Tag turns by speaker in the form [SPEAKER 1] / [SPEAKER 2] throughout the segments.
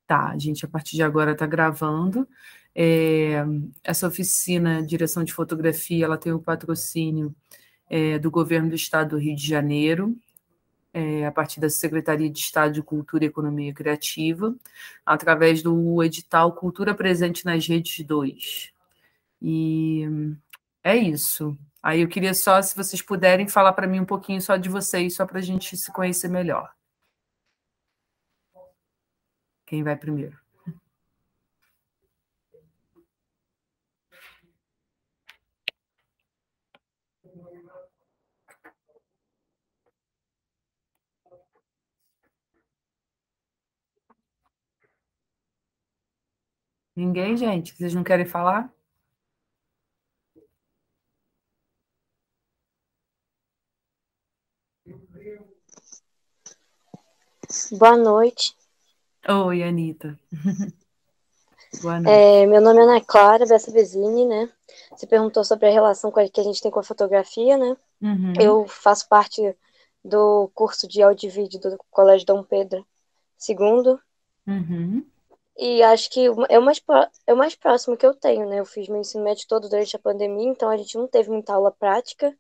[SPEAKER 1] Tá, a gente a partir de agora está gravando. É, essa oficina Direção de Fotografia, ela tem o patrocínio do Governo do Estado do Rio de Janeiro, a partir da Secretaria de Estado de Cultura e Economia Criativa, através do edital Cultura Presente nas Redes 2. E é isso. Aí eu queria só, se vocês puderem, falar para mim um pouquinho só de vocês, só para a gente se conhecer melhor. Quem vai primeiro? Ninguém, gente? Vocês não querem falar?
[SPEAKER 2] Boa noite.
[SPEAKER 1] Oi, Anitta. Boa noite.
[SPEAKER 2] Meu nome é Ana Clara Bessa Vezini, né? Você perguntou sobre a relação que a gente tem com a fotografia, né?
[SPEAKER 1] Uhum.
[SPEAKER 2] Eu faço parte do curso de áudio e vídeo do Colégio Dom Pedro II.
[SPEAKER 1] Uhum.
[SPEAKER 2] E acho que é o mais próximo que eu tenho, né? Eu fiz meu ensino médio todo durante a pandemia, então a gente não teve muita aula prática.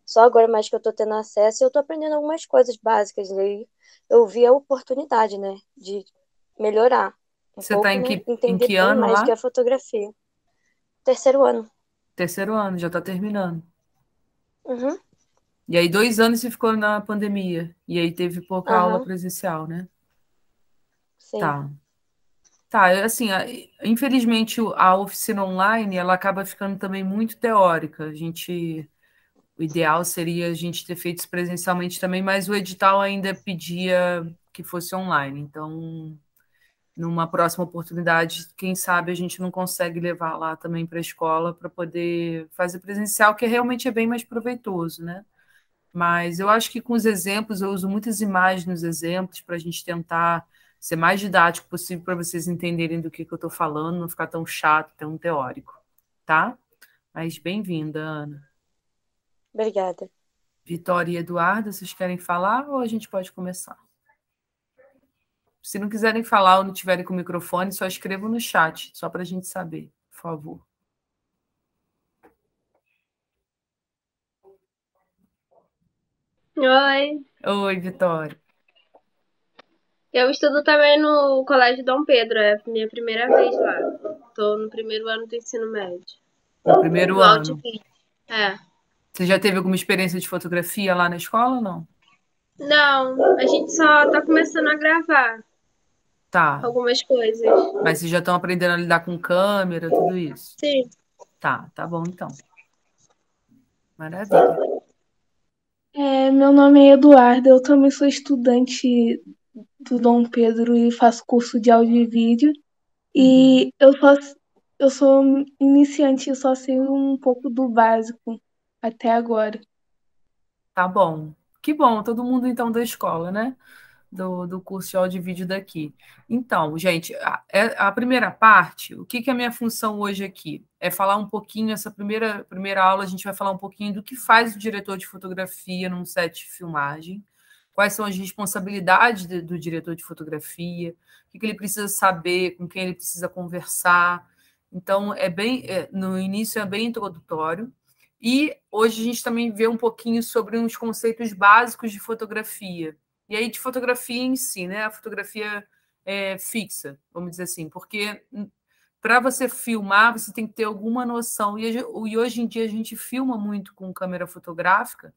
[SPEAKER 2] Só agora mais que eu tô tendo acesso e eu tô aprendendo algumas coisas básicas. E aí eu vi a oportunidade, né? De melhorar um
[SPEAKER 1] Você está
[SPEAKER 2] pouco, né?
[SPEAKER 1] em
[SPEAKER 2] Entender
[SPEAKER 1] que
[SPEAKER 2] bem
[SPEAKER 1] ano
[SPEAKER 2] mais do que
[SPEAKER 1] lá?
[SPEAKER 2] a fotografia. Terceiro ano.
[SPEAKER 1] Terceiro ano, já está terminando.
[SPEAKER 2] Uhum.
[SPEAKER 1] E aí, 2 anos você ficou na pandemia. E aí teve pouca aula
[SPEAKER 2] Aham.
[SPEAKER 1] presencial, né?
[SPEAKER 2] Sim.
[SPEAKER 1] Tá. Tá, assim, infelizmente a oficina online, ela acaba ficando também muito teórica. O ideal seria a gente ter feito isso presencialmente também, mas o edital ainda pedia que fosse online. Então, numa próxima oportunidade, quem sabe a gente não consegue levar lá também para a escola para poder fazer presencial, que realmente é bem mais proveitoso, né? Mas eu acho que com os exemplos, eu uso muitas imagens nos exemplos para a gente tentar ser mais didático possível para vocês entenderem do que eu estou falando, não ficar tão chato, tão teórico, tá? Mas bem-vinda, Ana.
[SPEAKER 2] Obrigada.
[SPEAKER 1] Vitória e Eduardo, vocês querem falar ou a gente pode começar? Se não quiserem falar ou não tiverem com o microfone, só escrevam no chat, só para a gente saber, por favor.
[SPEAKER 3] Oi,
[SPEAKER 1] Oi, Vitória.
[SPEAKER 3] eu estudo também no Colégio Dom Pedro, é a minha primeira vez lá. Tô no primeiro ano do ensino médio.
[SPEAKER 1] No primeiro
[SPEAKER 3] No áudio
[SPEAKER 1] ano.
[SPEAKER 3] e vídeo. É.
[SPEAKER 1] Você já teve alguma experiência de fotografia lá na escola ou não?
[SPEAKER 3] Não, a gente só tá começando a gravar
[SPEAKER 1] Tá.
[SPEAKER 3] algumas coisas.
[SPEAKER 1] Mas vocês já estão aprendendo a lidar com câmera, tudo isso.
[SPEAKER 3] Sim.
[SPEAKER 1] Tá bom então. Maravilha.
[SPEAKER 4] Meu nome é Eduardo, eu também sou estudante do Dom Pedro e faço curso de áudio e vídeo. E eu sou iniciante, eu só sei um pouco do básico até agora.
[SPEAKER 1] Tá bom. Que bom, todo mundo então da escola, né? Do curso de áudio e vídeo daqui. Então, gente, a primeira parte, o que é a minha função hoje aqui? É falar um pouquinho, essa primeira aula, a gente vai falar um pouquinho do que faz o diretor de fotografia num set de filmagem, quais são as responsabilidades do diretor de fotografia, o que ele precisa saber, com quem ele precisa conversar. Então, no início é bem introdutório. E hoje a gente também vê um pouquinho sobre uns conceitos básicos de fotografia. E aí de fotografia em si, né? A fotografia fixa, vamos dizer assim, porque para você filmar, você tem que ter alguma noção. E hoje em dia a gente filma muito com câmera fotográfica,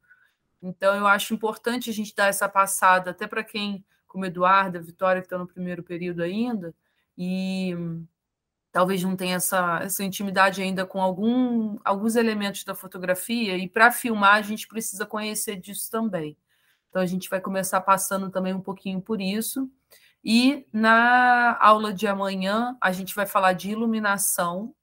[SPEAKER 1] então eu acho importante a gente dar essa passada, até para quem, como Eduardo, a Vitória, que estão no primeiro período ainda, e talvez não tenha essa intimidade ainda com alguns elementos da fotografia, e para filmar a gente precisa conhecer disso também. Então, a gente vai começar passando também um pouquinho por isso. E na aula de amanhã, a gente vai falar de iluminação.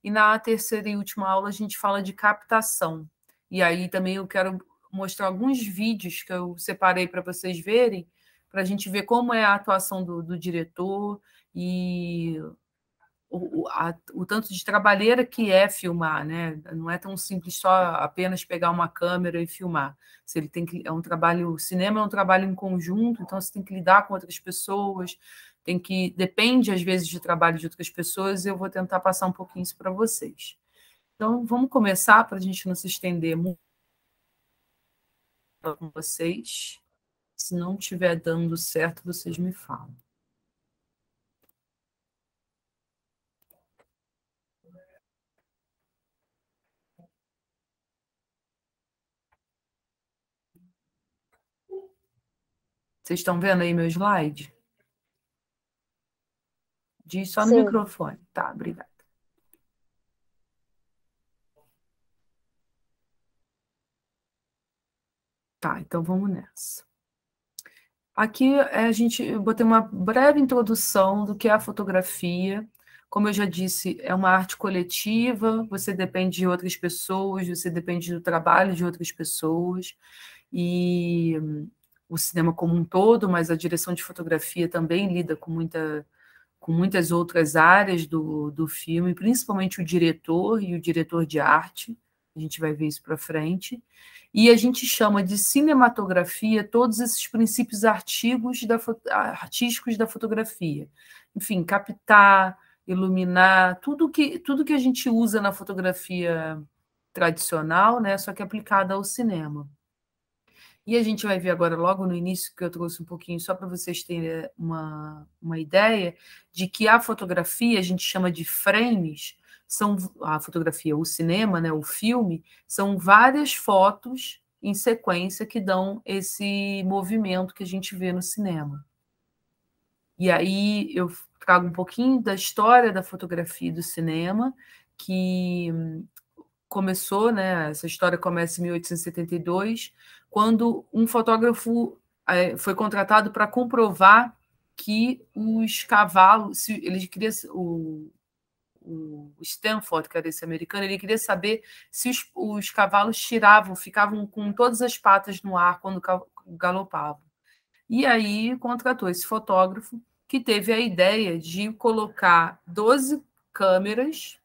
[SPEAKER 1] E na terceira e última aula, a gente fala de captação. E aí também eu quero mostrar alguns vídeos que eu separei para vocês verem, para a gente ver como é a atuação do diretor e o tanto de trabalheira que é filmar, né? Não é tão simples só apenas pegar uma câmera e filmar. Se ele tem que, é um trabalho, o cinema é um trabalho em conjunto, então você tem que lidar com outras pessoas, depende, às vezes, de trabalho de outras pessoas, e eu vou tentar passar um pouquinho isso para vocês. Então, vamos começar, para a gente não se estender muito com vocês. Se não estiver dando certo, vocês me falam. Vocês estão vendo aí meu slide? Diz só no
[SPEAKER 2] Sim.
[SPEAKER 1] microfone. Tá, obrigada. Tá, então vamos nessa. Aqui eu botei uma breve introdução do que é a fotografia. Como eu já disse, é uma arte coletiva, você depende de outras pessoas, você depende do trabalho de outras pessoas, e o cinema como um todo, mas a direção de fotografia também lida com muitas outras áreas do filme, principalmente o diretor e o diretor de arte. A gente vai ver isso para frente. E a gente chama de cinematografia todos esses princípios artísticos da fotografia. Enfim, captar, iluminar, tudo que a gente usa na fotografia tradicional, né, só que aplicada ao cinema. E a gente vai ver agora, logo no início, que eu trouxe um pouquinho, só para vocês terem uma ideia, de que a fotografia, a gente chama de frames, a fotografia, o cinema, né, o filme, são várias fotos em sequência que dão esse movimento que a gente vê no cinema. E aí eu trago um pouquinho da história da fotografia e do cinema, que começou, né? Essa história começa em 1872, quando um fotógrafo foi contratado para comprovar que os cavalos, ele queria o Stanford, que era esse americano, ele queria saber se os cavalos ficavam com todas as patas no ar quando galopavam. E aí contratou esse fotógrafo que teve a ideia de colocar 12 câmeras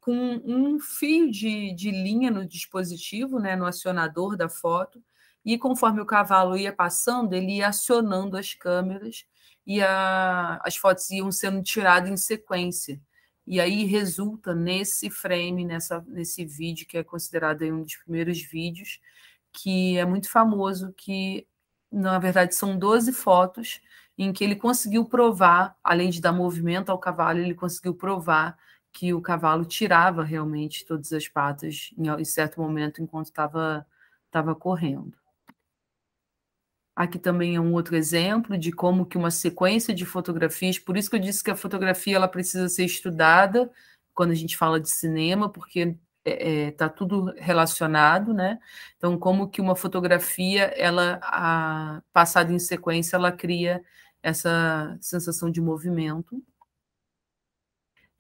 [SPEAKER 1] com um fio de linha no dispositivo, né, no acionador da foto, e conforme o cavalo ia passando, ele ia acionando as câmeras e as fotos iam sendo tiradas em sequência. E aí resulta nesse frame, nesse vídeo, que é considerado um dos primeiros vídeos, que é muito famoso, que, na verdade, são 12 fotos em que ele conseguiu provar, além de dar movimento ao cavalo, ele conseguiu provar que o cavalo tirava realmente todas as patas em certo momento enquanto estava correndo. Aqui também é um outro exemplo de como que uma sequência de fotografias, por isso que eu disse que a fotografia ela precisa ser estudada quando a gente fala de cinema, porque está tudo relacionado, né? Então, como que uma fotografia, passada em sequência, ela cria essa sensação de movimento.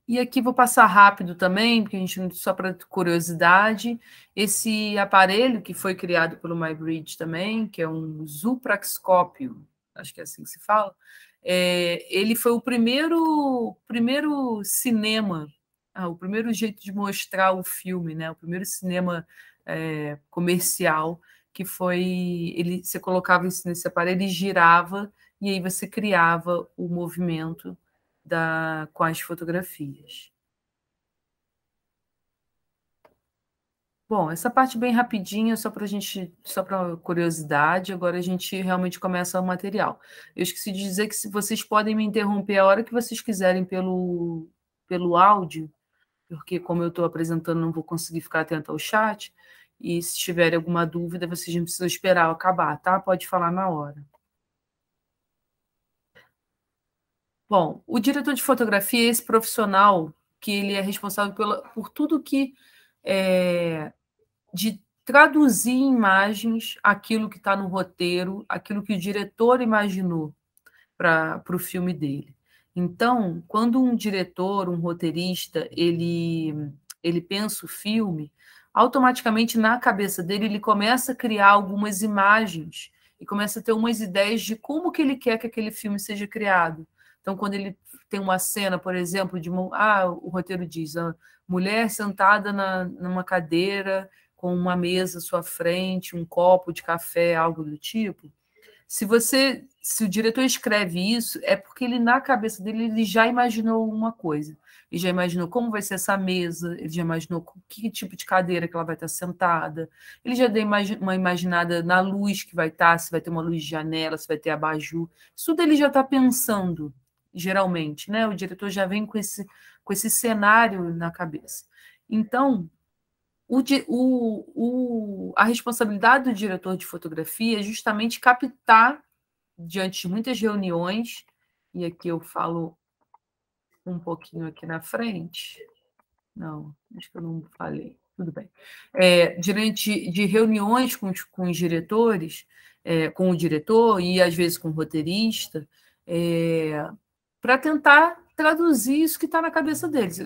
[SPEAKER 1] E aqui vou passar rápido também, porque a gente, só para curiosidade, esse aparelho que foi criado pelo Muybridge também, que é um zoopraxiscópio, acho que é assim que se fala, ele foi o primeiro cinema, o primeiro jeito de mostrar o filme, né? O primeiro cinema comercial, que foi, você colocava isso nesse aparelho e girava, e aí você criava o movimento com as fotografias. Bom, essa parte bem rapidinha, só para curiosidade, agora a gente realmente começa o material. Eu esqueci de dizer que vocês podem me interromper a hora que vocês quiserem pelo áudio, porque como eu estou apresentando, não vou conseguir ficar atento ao chat, e se tiverem alguma dúvida, vocês não precisam esperar eu acabar, tá? Pode falar na hora. Bom, o diretor de fotografia é esse profissional que ele é responsável por tudo que de traduzir em imagens aquilo que está no roteiro, aquilo que o diretor imaginou para o filme dele. Então, quando um diretor, um roteirista, ele pensa o filme, automaticamente na cabeça dele ele começa a criar algumas imagens e começa a ter umas ideias de como que ele quer que aquele filme seja criado. Então, quando ele tem uma cena, por exemplo, o roteiro diz, a mulher sentada numa cadeira com uma mesa à sua frente, um copo de café, algo do tipo. Se o diretor escreve isso, é porque ele, na cabeça dele, ele já imaginou uma coisa. Ele já imaginou como vai ser essa mesa, ele já imaginou que tipo de cadeira que ela vai estar sentada, ele já deu uma imaginada na luz que vai estar, se vai ter uma luz de janela, se vai ter abajur. Isso tudo ele já está pensando, geralmente, né? O diretor já vem com esse cenário na cabeça. Então, a responsabilidade do diretor de fotografia é justamente captar, diante de muitas reuniões, e aqui eu falo um pouquinho aqui na frente. Não, acho que eu não falei. Tudo bem. Diante de reuniões com os diretores, com o diretor e, às vezes, com o roteirista, para tentar traduzir isso que está na cabeça deles.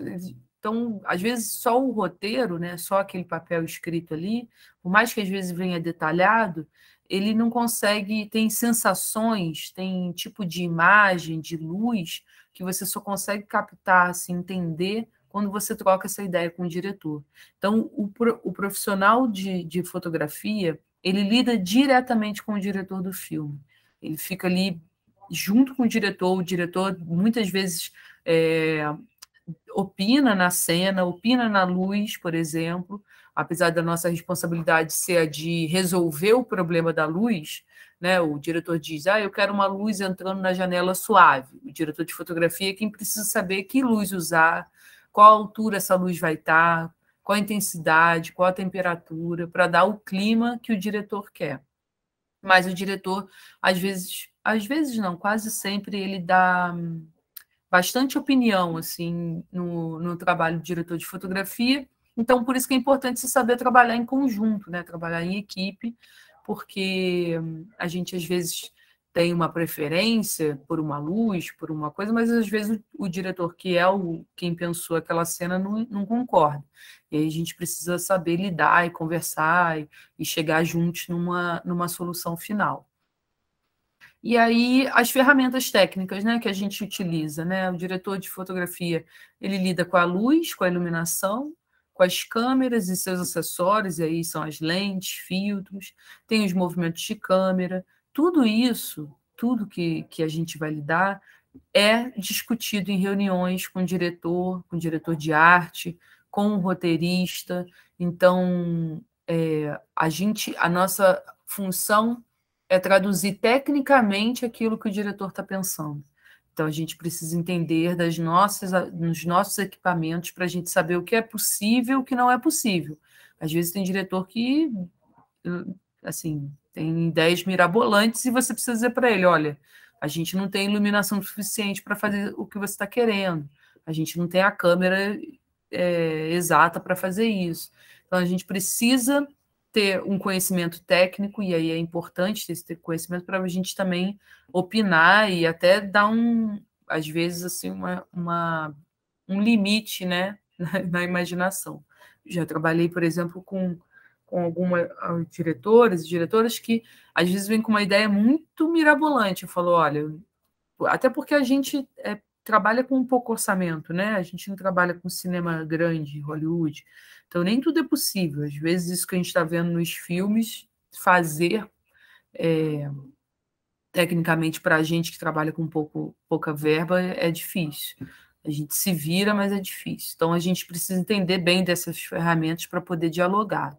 [SPEAKER 1] Então, às vezes, só o roteiro, né, só aquele papel escrito ali, por mais que às vezes venha detalhado, ele não consegue, tem sensações, tem tipo de imagem, de luz, que você só consegue captar, assim, entender quando você troca essa ideia com o diretor. Então, o profissional de fotografia, ele lida diretamente com o diretor do filme. Ele fica ali junto com o diretor muitas vezes opina na cena, opina na luz, por exemplo, apesar da nossa responsabilidade ser a de resolver o problema da luz, né? O diretor diz, eu quero uma luz entrando na janela suave. O diretor de fotografia é quem precisa saber que luz usar, qual altura essa luz vai estar, qual a intensidade, qual a temperatura, para dar o clima que o diretor quer. Mas o diretor, às vezes não, quase sempre ele dá bastante opinião assim no trabalho do diretor de fotografia. Então, por isso que é importante se saber trabalhar em conjunto, né? Trabalhar em equipe, porque a gente, às vezes, tem uma preferência por uma luz, por uma coisa, mas, às vezes, o diretor, que é quem pensou aquela cena, não concorda. E aí a gente precisa saber lidar e conversar e chegar juntos numa solução final. E aí, as ferramentas técnicas, né, que a gente utiliza, né? O diretor de fotografia, ele lida com a luz, com a iluminação, com as câmeras e seus acessórios, e aí são as lentes, filtros, tem os movimentos de câmera, tudo isso, tudo que a gente vai lidar, é discutido em reuniões com o diretor de arte, com o roteirista. Então, a nossa função é traduzir tecnicamente aquilo que o diretor está pensando. Então, a gente precisa entender dos nossos equipamentos para a gente saber o que é possível e o que não é possível. Às vezes tem diretor que, assim, tem ideias mirabolantes e você precisa dizer para ele, olha, a gente não tem iluminação suficiente para fazer o que você está querendo, a gente não tem a câmera exata para fazer isso. Então, a gente precisa ter um conhecimento técnico, e aí é importante ter esse conhecimento para a gente também opinar e até dar às vezes, assim, um limite, né, na imaginação. Já trabalhei, por exemplo, com algumas diretoras que às vezes vêm com uma ideia muito mirabolante. Eu falo, olha, até porque a gente trabalha com pouco orçamento, né? A gente não trabalha com cinema grande, Hollywood. Então, nem tudo é possível. Às vezes, isso que a gente está vendo nos filmes, fazer tecnicamente para a gente que trabalha com pouca verba é difícil. A gente se vira, mas é difícil. Então, a gente precisa entender bem dessas ferramentas para poder dialogar.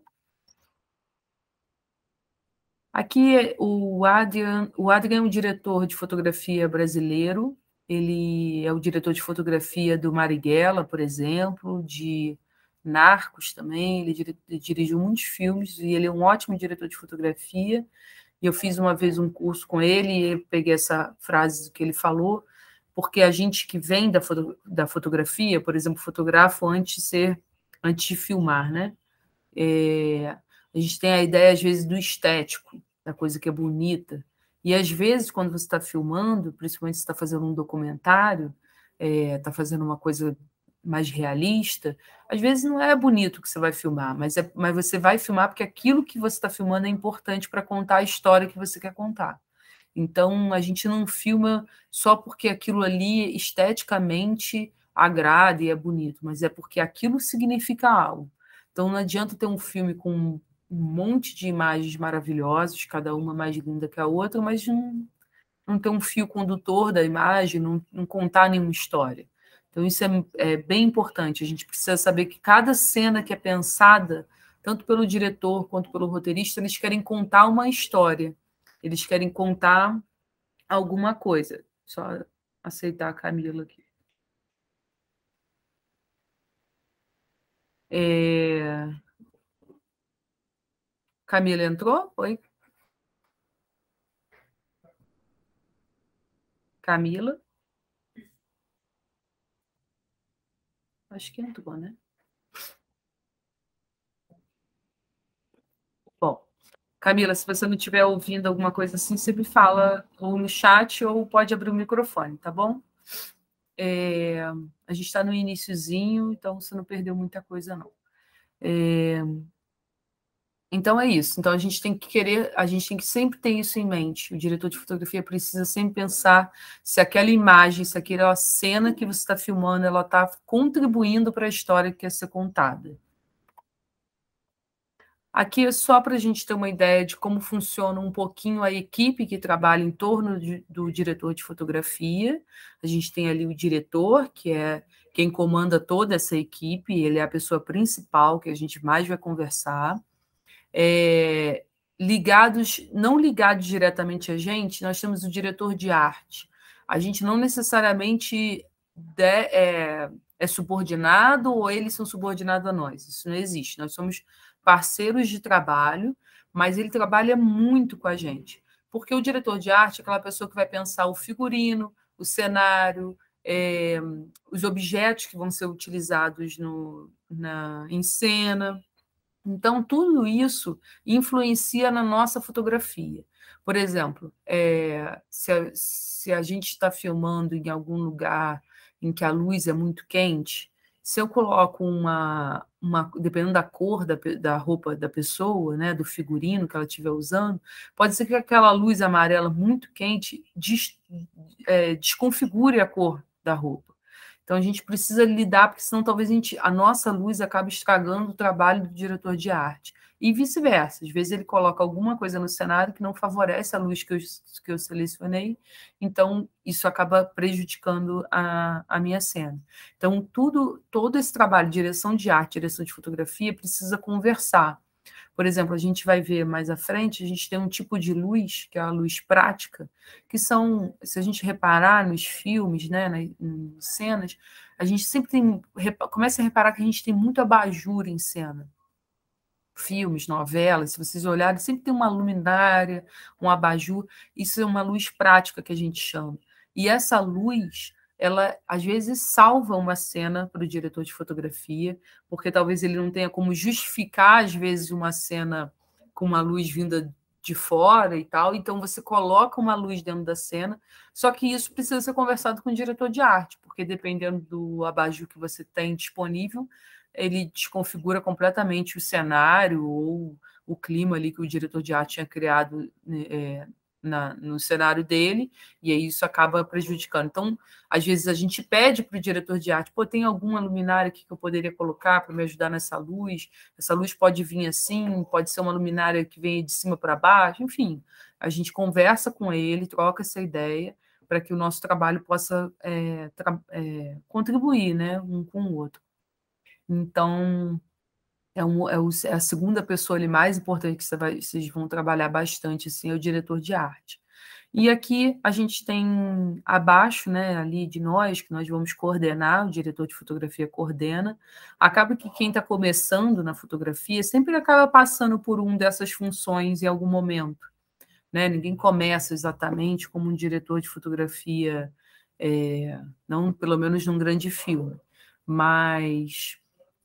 [SPEAKER 1] Aqui, o Adrian é um diretor de fotografia brasileiro. Ele é o diretor de fotografia do Marighella, por exemplo, de Narcos também. Ele dirigiu muitos filmes e ele é um ótimo diretor de fotografia. E eu fiz uma vez um curso com ele e eu peguei essa frase que ele falou, porque a gente que vem da fotografia, por exemplo, fotografo antes de filmar, né? A gente tem a ideia, às vezes, do estético, da coisa que é bonita. E, às vezes, quando você está filmando, principalmente se está fazendo um documentário, está fazendo uma coisa mais realista, às vezes não é bonito o que você vai filmar, mas você vai filmar porque aquilo que você está filmando é importante para contar a história que você quer contar. Então, a gente não filma só porque aquilo ali esteticamente agrada e é bonito, mas é porque aquilo significa algo. Então, não adianta ter um filme com um monte de imagens maravilhosas, cada uma mais linda que a outra, mas não ter um fio condutor da imagem, não contar nenhuma história. Então, isso é bem importante. A gente precisa saber que cada cena que é pensada, tanto pelo diretor quanto pelo roteirista, eles querem contar uma história. Eles querem contar alguma coisa. Só aceitar a Camila aqui. Camila entrou? Oi? Camila? Acho que entrou, né? Bom, Camila, se você não estiver ouvindo alguma coisa assim, você me fala ou no chat ou pode abrir o microfone, tá bom? A gente está no iniciozinho, então você não perdeu muita coisa, não. Então é isso. Então a gente tem que sempre ter isso em mente. O diretor de fotografia precisa sempre pensar se aquela imagem, se aquela cena que você está filmando, ela está contribuindo para a história que quer ser contada. Aqui é só para a gente ter uma ideia de como funciona um pouquinho a equipe que trabalha em torno do diretor de fotografia. A gente tem ali o diretor, que é quem comanda toda essa equipe, ele é a pessoa principal que a gente mais vai conversar. Não ligados diretamente a gente, nós temos o diretor de arte. A gente não necessariamente é subordinado ou eles são subordinados a nós. Isso não existe. Nós somos parceiros de trabalho, mas ele trabalha muito com a gente. Porque o diretor de arte é aquela pessoa que vai pensar o figurino, o cenário, os objetos que vão ser utilizados em cena. Então, tudo isso influencia na nossa fotografia. Por exemplo, se a gente está filmando em algum lugar em que a luz é muito quente, se eu coloco dependendo da cor da roupa da pessoa, né, do figurino que ela estiver usando, pode ser que aquela luz amarela muito quente desconfigure a cor da roupa. Então, a gente precisa lidar, porque senão talvez a nossa luz acabe estragando o trabalho do diretor de arte. E vice-versa. Às vezes ele coloca alguma coisa no cenário que não favorece a luz que eu selecionei, então isso acaba prejudicando a minha cena. Então, todo esse trabalho, direção de arte, direção de fotografia, precisa conversar. Por exemplo, a gente vai ver mais à frente, a gente tem um tipo de luz, que é a luz prática, que são, se a gente reparar nos filmes, né, nas cenas, a gente sempre começa a reparar que a gente tem muito abajur em cena. Filmes, novelas, se vocês olharem, sempre tem uma luminária, um abajur, isso é uma luz prática que a gente chama. E essa luz, ela às vezes salva uma cena para o diretor de fotografia, porque talvez ele não tenha como justificar, às vezes, uma cena com uma luz vinda de fora e tal, então você coloca uma luz dentro da cena, só que isso precisa ser conversado com o diretor de arte, porque dependendo do abajur que você tem disponível, ele desconfigura completamente o cenário ou o clima ali que o diretor de arte tinha criado no cenário dele, e aí isso acaba prejudicando. Então, às vezes a gente pede para o diretor de arte, tem alguma luminária aqui que eu poderia colocar para me ajudar nessa luz? Essa luz pode vir assim, pode ser uma luminária que vem de cima para baixo, enfim. A gente conversa com ele, troca essa ideia para que o nosso trabalho possa contribuir, né, um com o outro. Então, é a segunda pessoa ali mais importante que vocês vão trabalhar bastante, assim, é o diretor de arte. E aqui a gente tem abaixo, né, ali de nós, que nós vamos coordenar, o diretor de fotografia coordena. Acaba que quem está começando na fotografia sempre acaba passando por uma dessas funções em algum momento, né? Ninguém começa exatamente como um diretor de fotografia, não pelo menos num grande filme, mas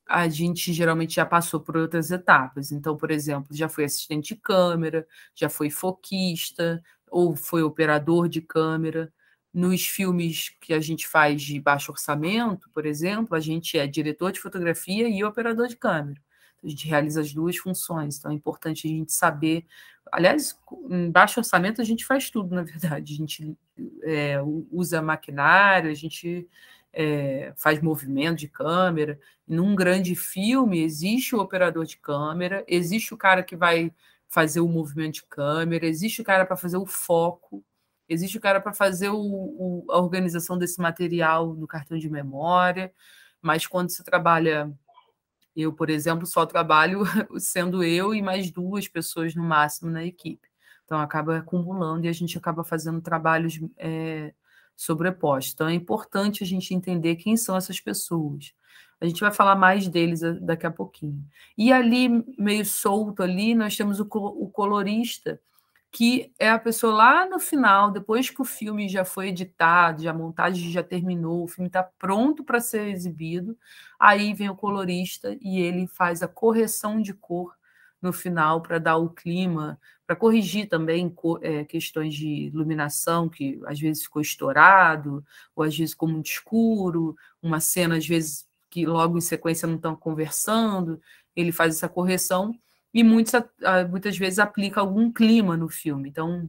[SPEAKER 1] a gente geralmente já passou por outras etapas. Então, por exemplo, já foi assistente de câmera, já foi foquista, ou foi operador de câmera. Nos filmes que a gente faz de baixo orçamento, por exemplo, a gente é diretor de fotografia e operador de câmera. A gente realiza as duas funções, então é importante a gente saber. Aliás, em baixo orçamento a gente faz tudo, na verdade. A gente usa maquinário, a gente faz movimento de câmera. Num grande filme, existe o operador de câmera, existe o cara que vai fazer o movimento de câmera, existe o cara para fazer o foco, existe o cara para fazer a organização desse material no cartão de memória, mas quando você trabalha... Eu, por exemplo, só trabalho sendo eu e mais 2 pessoas no máximo na equipe. Então, acaba acumulando e a gente acaba fazendo trabalhos sobrepostos. Então, é importante a gente entender quem são essas pessoas. A gente vai falar mais deles daqui a pouquinho. E ali, meio solto ali, nós temos o colorista, que é a pessoa lá no final, depois que o filme já foi editado, a montagem já terminou, o filme está pronto para ser exibido, aí vem o colorista e ele faz a correção de cor no final para dar o clima, para corrigir também questões de iluminação, que às vezes ficou estourado, ou às vezes ficou muito escuro, uma cena, às vezes, que logo em sequência não estão conversando, ele faz essa correção, e muitas vezes aplica algum clima no filme. Então,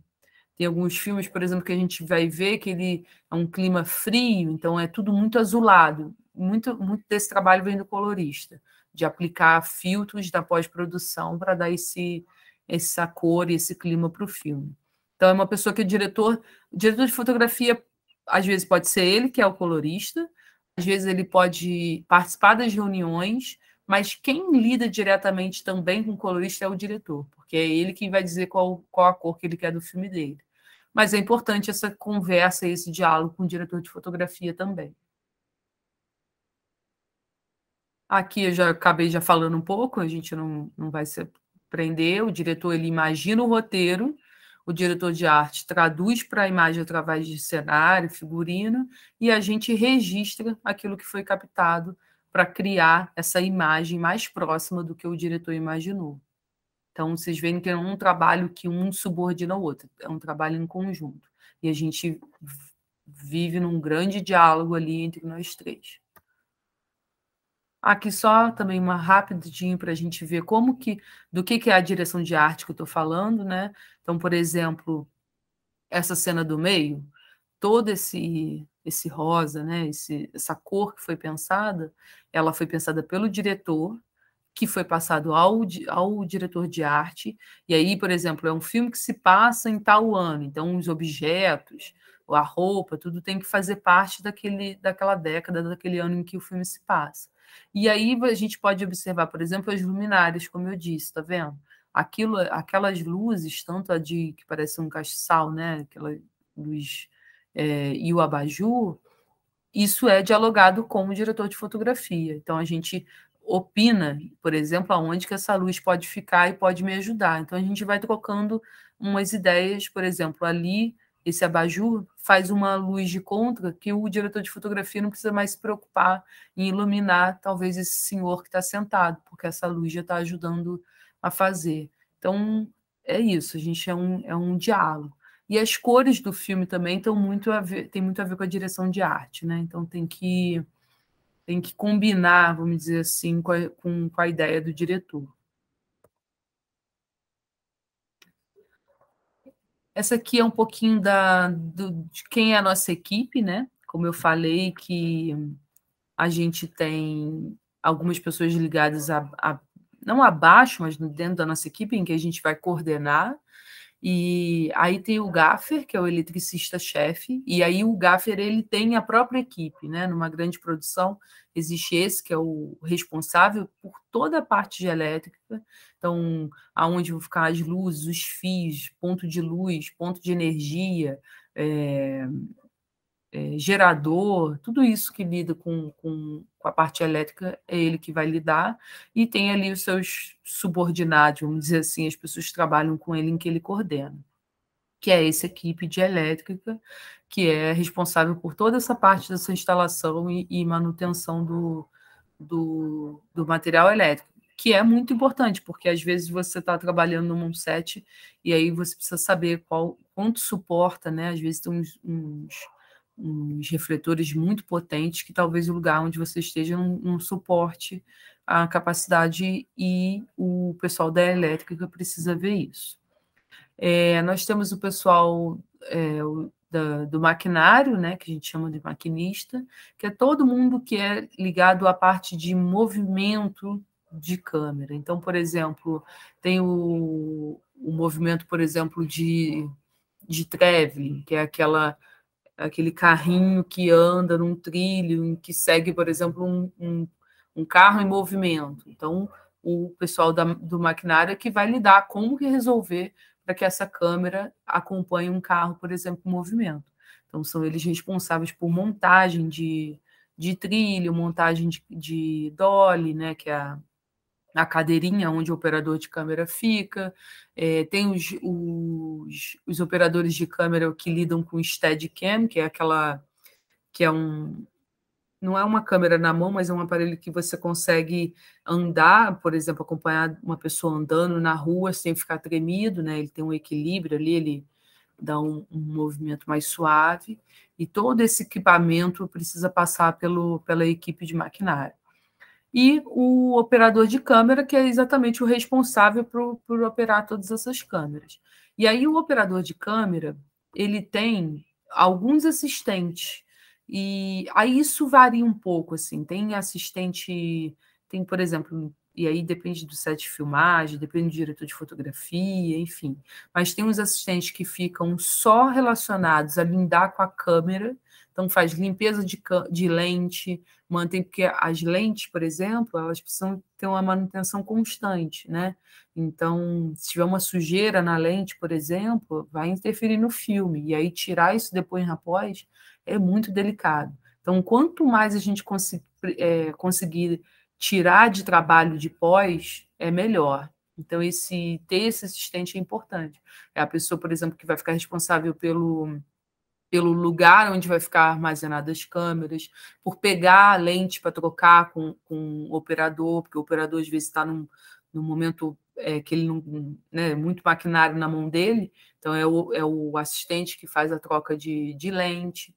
[SPEAKER 1] tem alguns filmes, por exemplo, que a gente vai ver que ele é um clima frio, então é tudo muito azulado. Muito desse trabalho vem do colorista, de aplicar filtros da pós-produção para dar essa cor e esse clima para o filme. Então, é uma pessoa que o diretor de fotografia, às vezes pode ser ele, que é o colorista, às vezes ele pode participar das reuniões, mas quem lida diretamente também com o colorista é o diretor, porque é ele quem vai dizer qual a cor que ele quer do filme dele. Mas é importante essa conversa, esse diálogo com o diretor de fotografia também. Aqui eu já acabei falando um pouco, a gente não vai se prender, o diretor ele imagina o roteiro, o diretor de arte traduz para a imagem através de cenário, figurino, e a gente registra aquilo que foi captado para criar essa imagem mais próxima do que o diretor imaginou. Então, vocês veem que é um trabalho que um subordina ao outro, é um trabalho em conjunto. E a gente vive num grande diálogo ali entre nós 3. Aqui só também uma rapidinho para a gente ver do que é a direção de arte que eu estou falando, né? Então, por exemplo, essa cena do meio, todo esse rosa, né? Essa cor que foi pensada, ela foi pensada pelo diretor, que foi passado ao diretor de arte, e aí, por exemplo, é um filme que se passa em tal ano, então os objetos, a roupa, tudo tem que fazer parte daquela década, daquele ano em que o filme se passa. E aí a gente pode observar, por exemplo, as luminárias, como eu disse, tá vendo? Aquelas luzes, tanto a que parece um castiçal, né? Aquela luz e o abajur, isso é dialogado com o diretor de fotografia. Então, a gente opina, por exemplo, aonde que essa luz pode ficar e pode me ajudar. Então, a gente vai trocando umas ideias, por exemplo, ali, esse abajur faz uma luz de contra que o diretor de fotografia não precisa mais se preocupar em iluminar, talvez, esse senhor que está sentado, porque essa luz já está ajudando a fazer. Então, é isso, a gente é um diálogo. E as cores do filme também tem muito a ver com a direção de arte, né? Então tem que combinar, vamos dizer assim, com a ideia do diretor. Essa aqui é um pouquinho de quem é a nossa equipe, né? Como eu falei, que a gente tem algumas pessoas ligadas não abaixo, mas dentro da nossa equipe, em que a gente vai coordenar. E aí tem o gaffer, que é o eletricista-chefe, e aí o gaffer ele tem a própria equipe, né? Numa grande produção, existe esse que é o responsável por toda a parte de elétrica, então, aonde vão ficar as luzes, os fios, ponto de luz, ponto de energia, gerador, tudo isso que lida com a parte elétrica é ele que vai lidar, e tem ali os seus subordinados, vamos dizer assim, as pessoas que trabalham com ele em que ele coordena, que é essa equipe de elétrica, que é responsável por toda essa parte dessa instalação e manutenção do material elétrico, que é muito importante, porque às vezes você está trabalhando num set e aí você precisa saber quanto suporta, né? Às vezes tem uns refletores muito potentes que talvez o lugar onde você esteja não suporte a capacidade, e o pessoal da elétrica precisa ver isso. Nós temos o pessoal do maquinário, né, que a gente chama de maquinista, que é todo mundo que é ligado à parte de movimento de câmera. Então, por exemplo, tem o movimento, por exemplo, de traveling, que é aquele carrinho que anda num trilho, que segue, por exemplo, um carro em movimento. Então, o pessoal do maquinário é que vai lidar como que resolver para que essa câmera acompanhe um carro, por exemplo, em movimento. Então, são eles responsáveis por montagem de trilho, montagem de dolly, né, que é a cadeirinha onde o operador de câmera fica. Tem os operadores de câmera que lidam com o Steadicam, que é não é uma câmera na mão, mas é um aparelho que você consegue andar, por exemplo, acompanhar uma pessoa andando na rua sem ficar tremido, né? Ele tem um equilíbrio ali, ele dá um movimento mais suave, e todo esse equipamento precisa passar pela equipe de maquinário. E o operador de câmera, que é exatamente o responsável por operar todas essas câmeras. E aí o operador de câmera, ele tem alguns assistentes, e aí isso varia um pouco, assim, tem assistente, tem, por exemplo, e aí depende do set de filmagem, depende do diretor de fotografia, enfim, mas tem uns assistentes que ficam só relacionados a lidar com a câmera, então faz limpeza de lente, mantém, porque as lentes, por exemplo, elas precisam ter uma manutenção constante, né? Então, se tiver uma sujeira na lente, por exemplo, vai interferir no filme, e aí tirar isso depois na pós é muito delicado. Então, quanto mais a gente conseguir tirar de trabalho de pós, é melhor. Então, ter esse assistente é importante. É a pessoa, por exemplo, que vai ficar responsável pelo lugar onde vai ficar armazenadas as câmeras, por pegar a lente para trocar com o operador, porque o operador às vezes está num momento que ele não, né, muito maquinário na mão dele, então é o assistente que faz a troca de lente.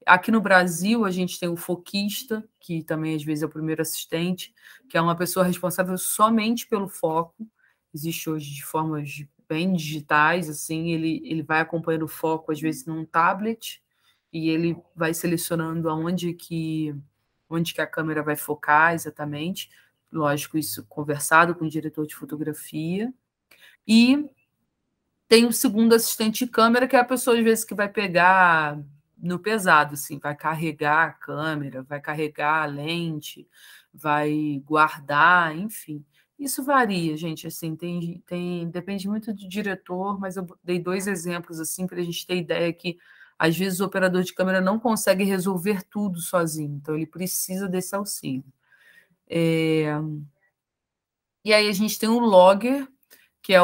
[SPEAKER 1] Aqui no Brasil, a gente tem o foquista, que também às vezes é o primeiro assistente, que é uma pessoa responsável somente pelo foco. Existe hoje de formas bem digitais, assim, ele vai acompanhando o foco, às vezes, num tablet, e ele vai selecionando onde que a câmera vai focar exatamente. Lógico, isso conversado com o diretor de fotografia. E tem o segundo assistente de câmera, que é a pessoa, às vezes, que vai pegar no pesado, assim, vai carregar a câmera, vai carregar a lente, vai guardar, enfim. Isso varia, gente, assim, depende muito do diretor, mas eu dei 2 exemplos, assim, para a gente ter ideia que, às vezes, o operador de câmera não consegue resolver tudo sozinho, então ele precisa desse auxílio. E aí a gente tem o logger, que é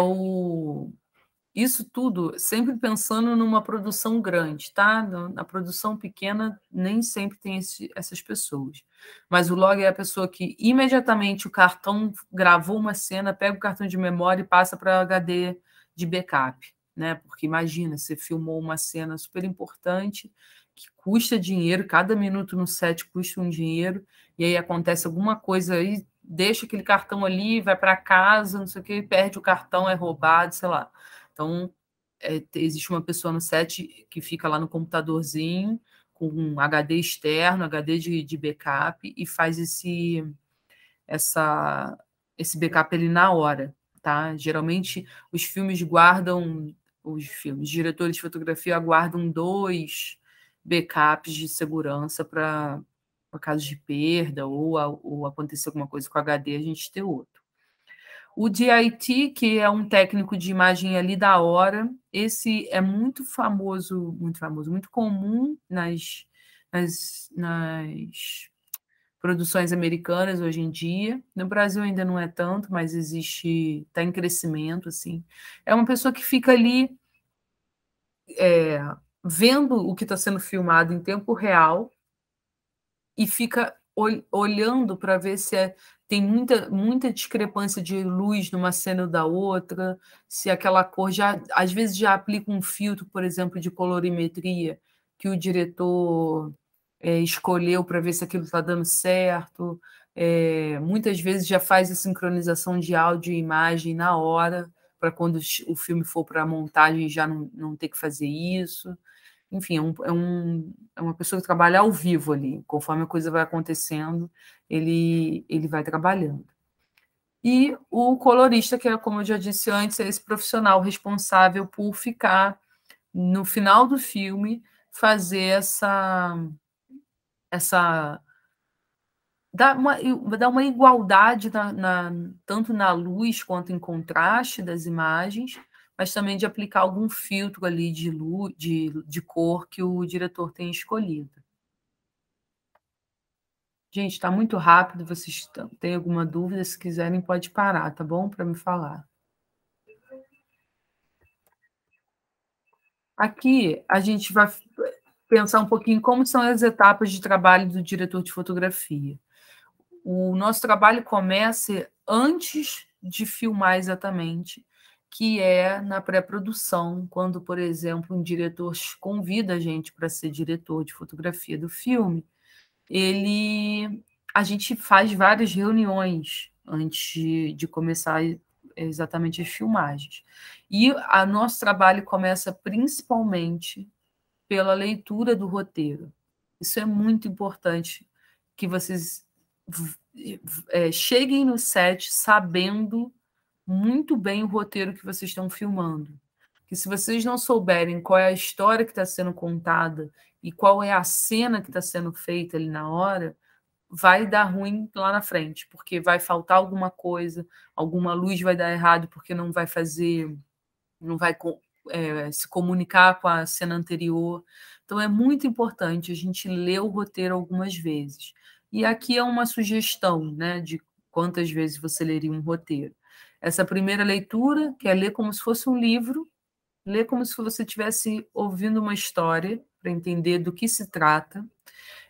[SPEAKER 1] isso tudo sempre pensando numa produção grande, tá? Na produção pequena, nem sempre tem essas pessoas. Mas o logger é a pessoa que imediatamente o cartão gravou uma cena, pega o cartão de memória e passa para HD de backup, né? Porque imagina, você filmou uma cena super importante, que custa dinheiro, cada minuto no set custa um dinheiro, e aí acontece alguma coisa aí, deixa aquele cartão ali, vai para casa, não sei o que, perde o cartão, é roubado, sei lá. Então, existe uma pessoa no set que fica lá no computadorzinho, com um HD externo, HD de backup, e faz esse backup ali na hora, tá? Geralmente, os diretores de fotografia guardam 2 backups de segurança para caso de perda ou acontecer alguma coisa com o HD, a gente ter outro. O DIT, que é um técnico de imagem ali da hora, esse é muito famoso, muito comum nas produções americanas hoje em dia. No Brasil ainda não é tanto, mas existe, está em crescimento, assim. É uma pessoa que fica ali vendo o que está sendo filmado em tempo real e fica olhando para ver se tem muita discrepância de luz numa cena ou da outra, se aquela cor às vezes já aplica um filtro, por exemplo, de colorimetria que o diretor escolheu para ver se aquilo está dando certo. Muitas vezes já faz a sincronização de áudio e imagem na hora, para quando o filme for para a montagem já não ter que fazer isso. enfim, é uma pessoa que trabalha ao vivo ali, conforme a coisa vai acontecendo, ele vai trabalhando. E o colorista, que é, como eu já disse antes, é esse profissional responsável por ficar, no final do filme, fazer dar uma igualdade tanto na luz quanto em contraste das imagens, mas também de aplicar algum filtro ali de luz, de cor que o diretor tem escolhido. Gente, está muito rápido, vocês têm alguma dúvida? Se quiserem, pode parar, tá bom? Para me falar. Aqui a gente vai pensar um pouquinho como são as etapas de trabalho do diretor de fotografia. O nosso trabalho começa antes de filmar exatamente, que é na pré-produção, quando, por exemplo, um diretor convida a gente para ser diretor de fotografia do filme, a gente faz várias reuniões antes de começar exatamente as filmagens. E o nosso trabalho começa principalmente pela leitura do roteiro. Isso é muito importante, que vocês cheguem no set sabendo muito bem o roteiro que vocês estão filmando. Que se vocês não souberem qual é a história que está sendo contada e qual é a cena que está sendo feita ali na hora, vai dar ruim lá na frente, porque vai faltar alguma coisa, alguma luz vai dar errado, porque não vai se comunicar com a cena anterior. Então, é muito importante a gente ler o roteiro algumas vezes. E aqui é uma sugestão, né, de quantas vezes você leria um roteiro. Essa primeira leitura, que é ler como se fosse um livro, ler como se você estivesse ouvindo uma história, para entender do que se trata,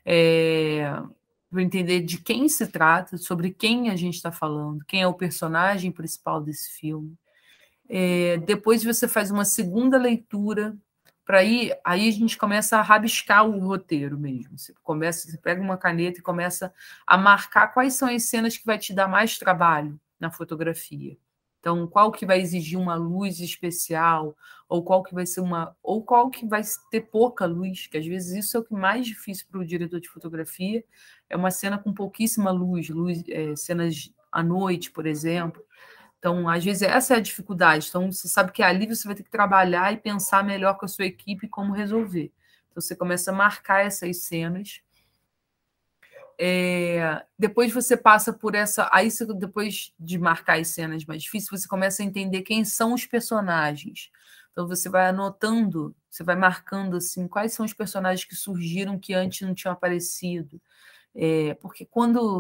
[SPEAKER 1] para entender de quem se trata, sobre quem a gente está falando, quem é o personagem principal desse filme. Depois você faz uma segunda leitura, aí a gente começa a rabiscar o roteiro mesmo. Você pega uma caneta e começa a marcar quais são as cenas que vai te dar mais trabalho na fotografia. Então, qual que vai exigir uma luz especial, ou qual que vai ter pouca luz, que às vezes isso é o que mais difícil para o diretor de fotografia, é uma cena com pouquíssima luz, cenas à noite, por exemplo. Então, às vezes, essa é a dificuldade. Então, você sabe que ali você vai ter que trabalhar e pensar melhor com a sua equipe como resolver. Então, você começa a marcar essas cenas. Depois você passa por essa... Aí, depois de marcar as cenas mais difíceis, você começa a entender quem são os personagens. Então, você vai anotando, você vai marcando assim, quais são os personagens que surgiram que antes não tinham aparecido. Porque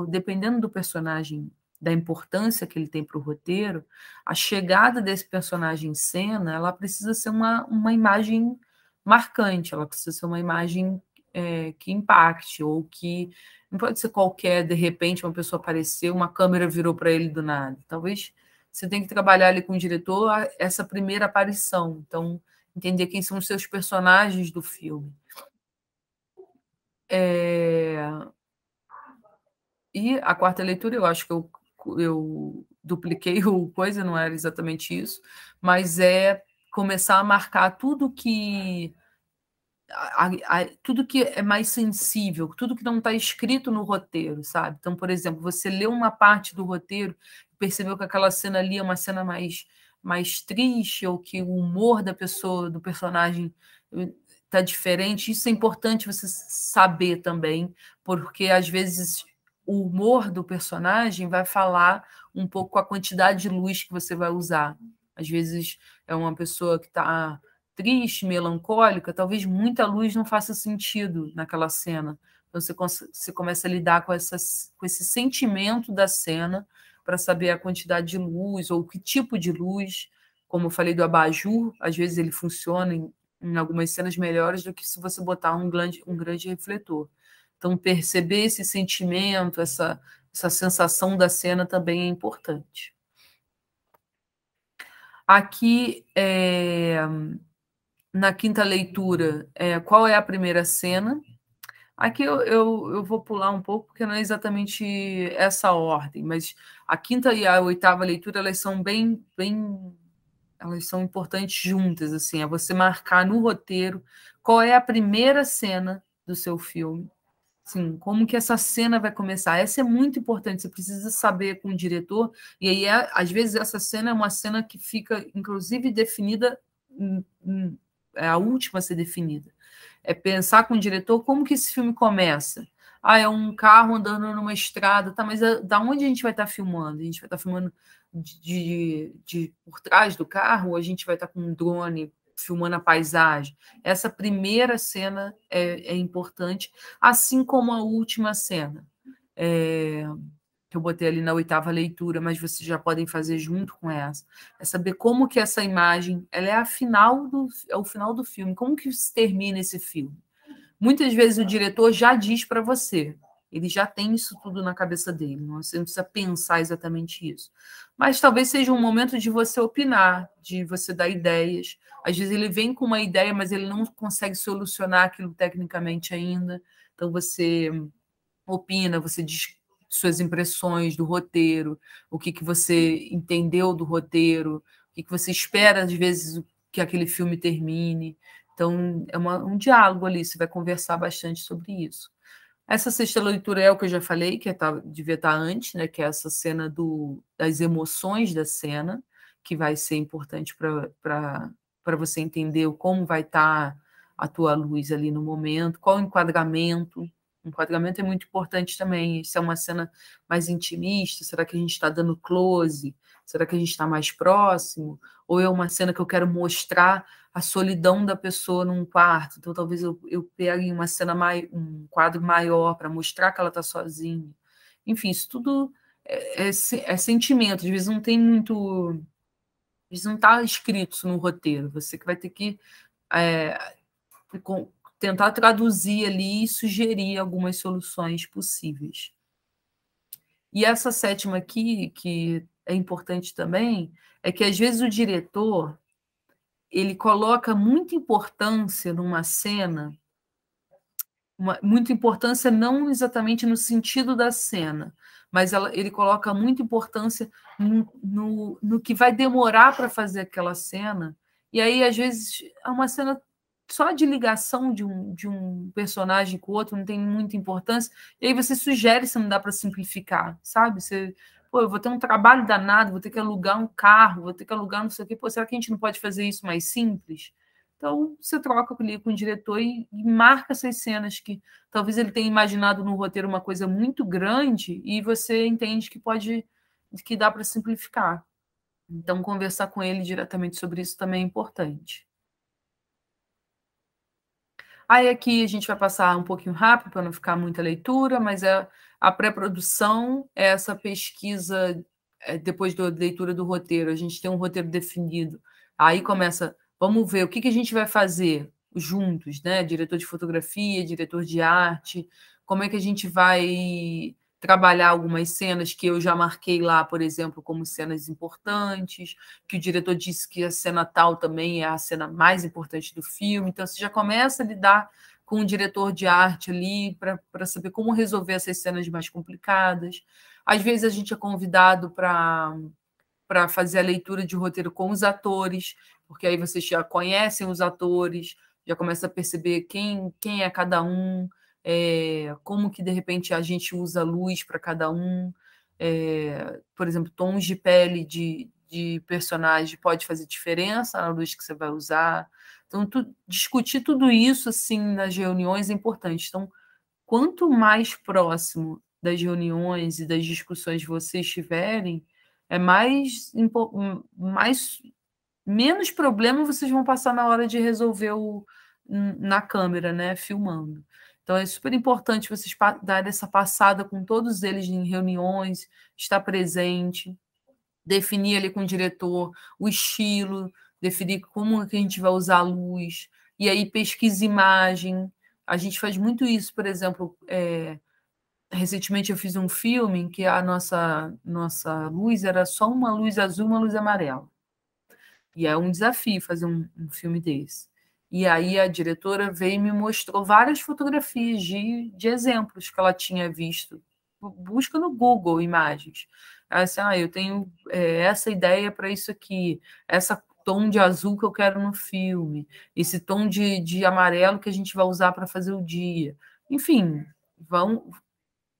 [SPEAKER 1] dependendo do personagem, da importância que ele tem para o roteiro, a chegada desse personagem em cena, ela precisa ser uma imagem marcante, ela precisa ser uma imagem que impacte, ou que não pode ser qualquer, de repente, uma pessoa apareceu, uma câmera virou para ele do nada. Talvez você tenha que trabalhar ali com o diretor essa primeira aparição, então entender quem são os seus personagens do filme. E a quarta leitura, eu acho que eu dupliquei o coisa, não era exatamente isso, mas é começar a marcar tudo que é mais sensível, tudo que não está escrito no roteiro, sabe? Então, por exemplo, você leu uma parte do roteiro e percebeu que aquela cena ali é uma cena mais triste, ou que o humor da pessoa, do personagem está diferente. Isso é importante você saber também, porque às vezes o humor do personagem vai falar um pouco com a quantidade de luz que você vai usar. Às vezes é uma pessoa que está triste, melancólica, talvez muita luz não faça sentido naquela cena. Então, você começa a lidar com esse sentimento da cena para saber a quantidade de luz ou que tipo de luz. Como eu falei do abajur, às vezes ele funciona em algumas cenas melhores do que se você botar um grande refletor. Então, perceber esse sentimento, essa sensação da cena também é importante. Aqui, na quinta leitura, qual é a primeira cena? Aqui eu vou pular um pouco, porque não é exatamente essa ordem, mas a quinta e a oitava leitura, elas são bem elas são importantes juntas, assim, é você marcar no roteiro qual é a primeira cena do seu filme, assim, como que essa cena vai começar. Essa é muito importante, você precisa saber com o diretor, e aí, às vezes, essa cena é uma cena que fica, inclusive, definida, é a última a ser definida. É pensar com o diretor como que esse filme começa. Ah, é um carro andando numa estrada, tá, mas da onde a gente vai estar filmando? A gente vai estar filmando por trás do carro, ou a gente vai estar com um drone filmando a paisagem? Essa primeira cena é importante, assim como a última cena, que eu botei ali na 8ª leitura, mas vocês já podem fazer junto com essa. É saber como que essa imagem ela é o final do filme, como que se termina esse filme. Muitas vezes o diretor já diz para você, ele já tem isso tudo na cabeça dele, você não precisa pensar exatamente isso. Mas talvez seja um momento de você opinar, de você dar ideias. Às vezes ele vem com uma ideia, mas ele não consegue solucionar aquilo tecnicamente ainda. Então você opina, você diz suas impressões do roteiro, o que você entendeu do roteiro, o que você espera, às vezes, que aquele filme termine. Então, é um diálogo ali, você vai conversar bastante sobre isso. Essa 6ª leitura é o que eu já falei, que devia estar antes, né, que é essa cena das emoções da cena, que vai ser importante para você entender como vai estar a tua luz ali no momento, qual o enquadramento. O enquadramento é muito importante também. Se é uma cena mais intimista, será que a gente está dando close? Será que a gente está mais próximo? Ou é uma cena que eu quero mostrar a solidão da pessoa num quarto? Então, talvez eu pegue uma cena um quadro maior para mostrar que ela está sozinha. Enfim, isso tudo é sentimento. Às vezes não tem muito... Às vezes não está escrito isso no roteiro. Você que vai ter que tentar traduzir ali e sugerir algumas soluções possíveis. E essa 7ª aqui, que é importante também, é que às vezes o diretor ele coloca muita importância numa cena, muita importância não exatamente no sentido da cena, mas ele coloca muita importância no que vai demorar para fazer aquela cena, e aí às vezes é uma cena só de ligação de um personagem com o outro, não tem muita importância, e aí você sugere se não dá para simplificar, sabe? Eu vou ter um trabalho danado, vou ter que alugar um carro, vou ter que alugar não sei o quê, será que a gente não pode fazer isso mais simples? Então, você troca ali com o diretor e marca essas cenas que talvez ele tenha imaginado no roteiro uma coisa muito grande e você entende que dá para simplificar. Então, conversar com ele diretamente sobre isso também é importante. Aí aqui a gente vai passar um pouquinho rápido para não ficar muita leitura, mas a pré-produção é essa pesquisa depois da leitura do roteiro. A gente tem um roteiro definido. Aí começa, vamos ver o que a gente vai fazer juntos, né? Diretor de fotografia, diretor de arte, como é que a gente vai trabalhar algumas cenas que eu já marquei lá, por exemplo, como cenas importantes, que o diretor disse que a cena tal também é a cena mais importante do filme. Então, você já começa a lidar com o diretor de arte ali para saber como resolver essas cenas mais complicadas. Às vezes, a gente é convidado para fazer a leitura de roteiro com os atores, porque aí vocês já conhecem os atores, já começa a perceber quem é cada um, como que, de repente, a gente usa luz para cada um. Por exemplo, tons de pele de personagem pode fazer diferença na luz que você vai usar. Então, discutir tudo isso assim nas reuniões é importante. Então, quanto mais próximo das reuniões e das discussões vocês estiverem, menos problema vocês vão passar na hora de resolver na câmera, né, filmando. Então, é super importante vocês darem essa passada com todos eles em reuniões, estar presente, definir ali com o diretor o estilo, definir como que a gente vai usar a luz, e aí pesquisa imagem. A gente faz muito isso, por exemplo, recentemente eu fiz um filme em que a nossa luz era só uma luz azul e uma luz amarela. E é um desafio fazer um filme desse. E aí a diretora veio e me mostrou várias fotografias de exemplos que ela tinha visto. Busca no Google imagens. Ela disse, eu tenho essa ideia para isso aqui. tom de azul que eu quero no filme, esse tom de amarelo que a gente vai usar para fazer o dia. Enfim,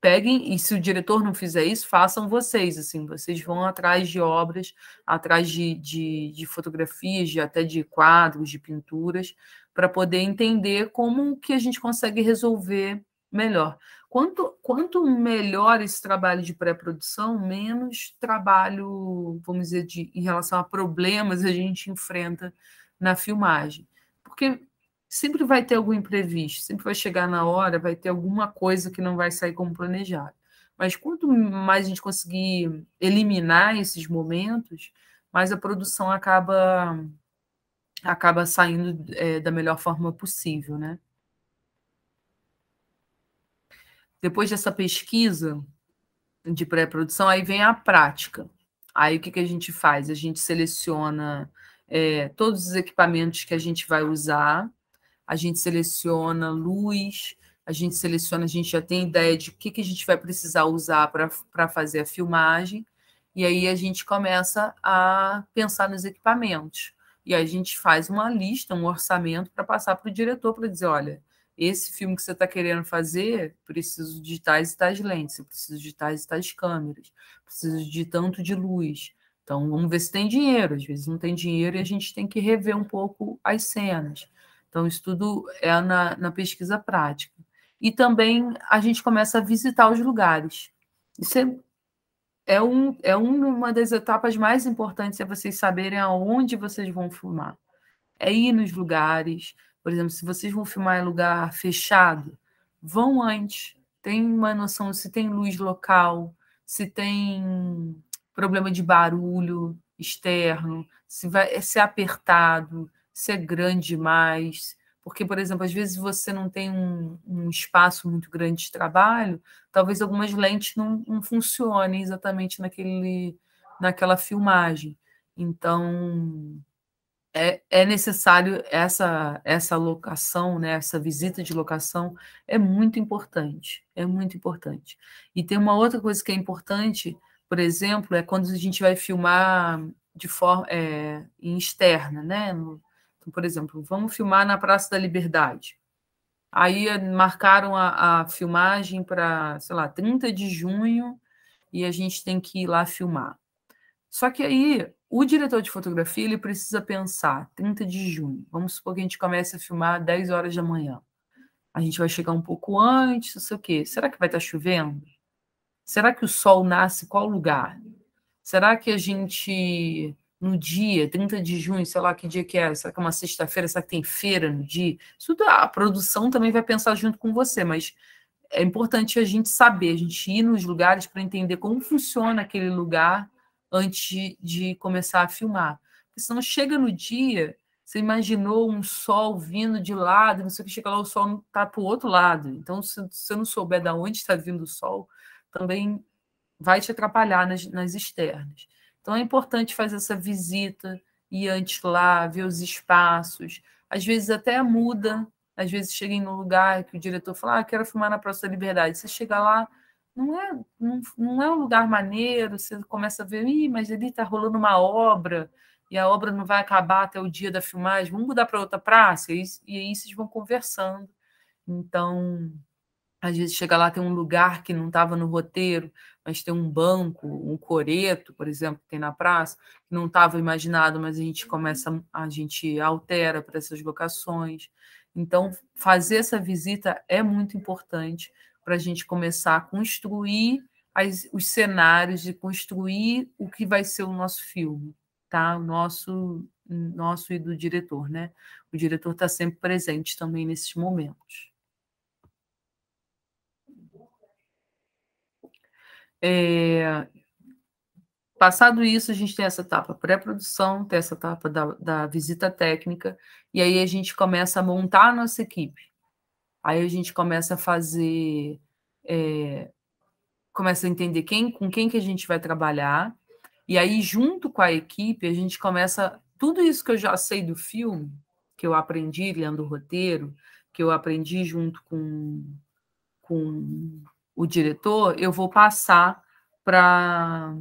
[SPEAKER 1] peguem, e se o diretor não fizer isso, façam vocês, assim, vocês vão atrás de obras, atrás de fotografias, até de quadros, de pinturas, para poder entender como que a gente consegue resolver melhor. Quanto melhor esse trabalho de pré-produção, menos trabalho, vamos dizer, em relação a problemas a gente enfrenta na filmagem. Porque sempre vai ter algum imprevisto, sempre vai chegar na hora, vai ter alguma coisa que não vai sair como planejado. Mas quanto mais a gente conseguir eliminar esses momentos, mais a produção acaba saindo da melhor forma possível, né? Depois dessa pesquisa de pré-produção, aí vem a prática. Aí o que a gente faz? A gente seleciona todos os equipamentos que a gente vai usar, a gente seleciona luz, a gente já tem ideia de o que a gente vai precisar usar para fazer a filmagem, e aí a gente começa a pensar nos equipamentos. E aí a gente faz uma lista, um orçamento para passar para o diretor, para dizer, olha, esse filme que você está querendo fazer, preciso de tais e tais lentes, eu preciso de tais e tais câmeras, preciso de tanto de luz. Então, vamos ver se tem dinheiro. Às vezes não tem dinheiro e a gente tem que rever um pouco as cenas. Então, isso tudo é na pesquisa prática. E também a gente começa a visitar os lugares. Isso é uma das etapas mais importantes, é vocês saberem aonde vocês vão filmar. É ir nos lugares. Por exemplo, se vocês vão filmar em lugar fechado, vão antes. Tem uma noção se tem luz local, se tem problema de barulho externo, se é apertado, se é grande demais. Porque, por exemplo, às vezes você não tem um espaço muito grande de trabalho, talvez algumas lentes não funcionem exatamente naquela filmagem. Então, é necessário essa locação, né? Essa visita de locação é muito importante, é muito importante. E tem uma outra coisa que é importante, por exemplo, é quando a gente vai filmar de forma em externa, né? Então, por exemplo, vamos filmar na Praça da Liberdade. Aí marcaram a filmagem para, sei lá, 30 de junho e a gente tem que ir lá filmar. Só que aí o diretor de fotografia ele precisa pensar 30 de junho. Vamos supor que a gente comece a filmar 10 horas da manhã. A gente vai chegar um pouco antes, não sei o quê. Será que vai estar chovendo? Será que o sol nasce em qual lugar? Será que a gente, no dia 30 de junho, sei lá que dia que é, será que é uma sexta-feira, será que tem feira no dia? A produção também vai pensar junto com você, mas é importante a gente saber, a gente ir nos lugares para entender como funciona aquele lugar antes de começar a filmar. Porque senão chega no dia, você imaginou um sol vindo de lado, não sei o que, chega lá, o sol está para o outro lado. Então, se você não souber de onde está vindo o sol, também vai te atrapalhar nas externas. Então, é importante fazer essa visita, ir antes lá, ver os espaços. Às vezes até muda, às vezes chega em um lugar que o diretor fala, quero filmar na Praça da Liberdade. Você chega lá, não é um lugar maneiro, você começa a ver, mas ali está rolando uma obra, e a obra não vai acabar até o dia da filmagem, vamos mudar para outra praça, e aí vocês vão conversando. Então, às vezes chega lá, tem um lugar que não estava no roteiro, mas tem um banco, um coreto, por exemplo, que tem na praça, que não estava imaginado, mas a gente altera para essas locações. Então, fazer essa visita é muito importante para a gente começar a construir os cenários e construir o que vai ser o nosso filme, tá? O nosso e do diretor, né? O diretor está sempre presente também nesses momentos. Passado isso, a gente tem essa etapa pré-produção, tem essa etapa da visita técnica, e aí a gente começa a montar a nossa equipe. Aí a gente começa a fazer, começa a entender com quem que a gente vai trabalhar, e aí, junto com a equipe, a gente começa. Tudo isso que eu já sei do filme, que eu aprendi lendo o roteiro, que eu aprendi junto com o diretor, eu vou passar para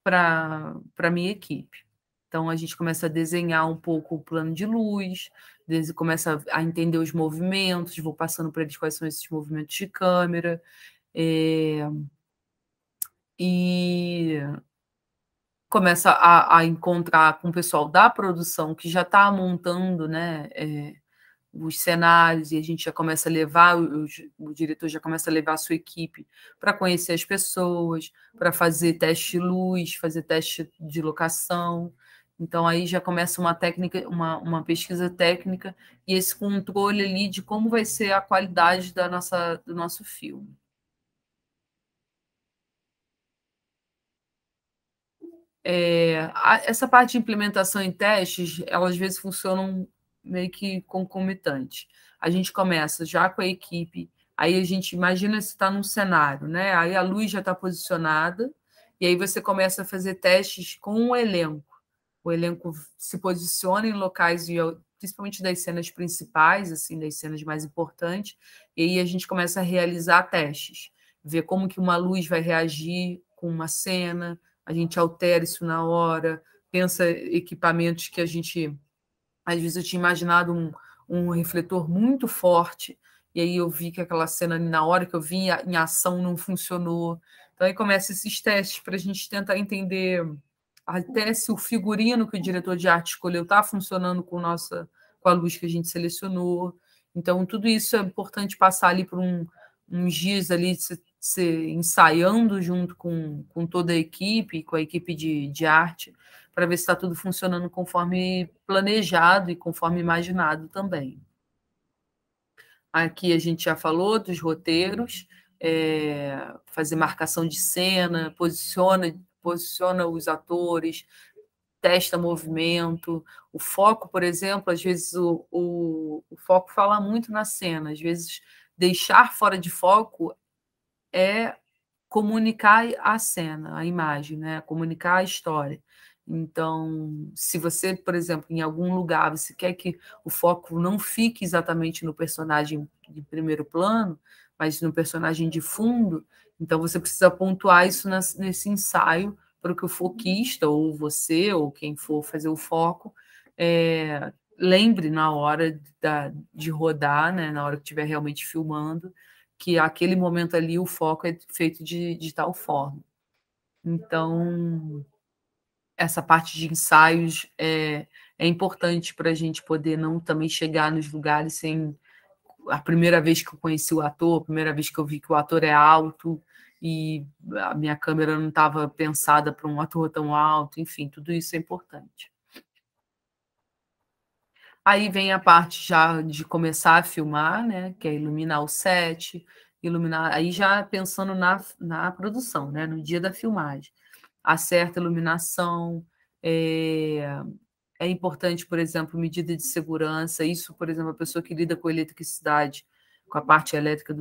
[SPEAKER 1] a minha equipe. Então, a gente começa a desenhar um pouco o plano de luz, começa a entender os movimentos, vou passando para eles quais são esses movimentos de câmera, e começa a encontrar com o pessoal da produção que já está montando, né, os cenários, e a gente já começa a levar, o diretor já começa a levar a sua equipe para conhecer as pessoas, para fazer teste de luz, fazer teste de locação. Então, aí já começa uma técnica, uma pesquisa técnica e esse controle ali de como vai ser a qualidade do nosso filme. Essa parte de implementação em testes, elas às vezes funcionam meio que concomitante. A gente começa já com a equipe, aí a gente imagina se está num cenário, né? Aí a luz já está posicionada, e aí você começa a fazer testes com o elenco. O elenco se posiciona em locais, principalmente das cenas principais, assim, das cenas mais importantes, e aí a gente começa a realizar testes, ver como que uma luz vai reagir com uma cena, a gente altera isso na hora, pensa equipamentos que a gente... Às vezes eu tinha imaginado um refletor muito forte, e aí eu vi que aquela cena, na hora que eu vi em ação, não funcionou. Então, aí começa esses testes para a gente tentar entender até se o figurino que o diretor de arte escolheu está funcionando com a luz que a gente selecionou. Então, tudo isso é importante passar ali por uns dias ali, se ensaiando junto com toda a equipe, com a equipe de arte, para ver se está tudo funcionando conforme planejado e conforme imaginado também. Aqui a gente já falou dos roteiros, fazer marcação de cena, posiciona os atores, testa movimento. O foco, por exemplo, às vezes o foco fala muito na cena, às vezes deixar fora de foco é comunicar a cena, a imagem, né? Comunicar a história. Então, se você, por exemplo, em algum lugar, você quer que o foco não fique exatamente no personagem de primeiro plano, mas no personagem de fundo, então você precisa pontuar isso nesse ensaio para que o foquista, ou você, ou quem for fazer o foco, lembre na hora de rodar, né? Na hora que estiver realmente filmando, que aquele momento ali o foco é feito de tal forma. Então, essa parte de ensaios é importante para a gente poder não também chegar nos lugares sem... A primeira vez que eu conheci o ator, a primeira vez que eu vi que o ator é alto e a minha câmera não estava pensada para um ator tão alto, enfim, tudo isso é importante. Aí vem a parte já de começar a filmar, né, que é iluminar o set, aí já pensando na produção, né, no dia da filmagem. Acerta a iluminação, é importante, por exemplo, medida de segurança. Isso, por exemplo, a pessoa que lida com eletricidade, com a parte elétrica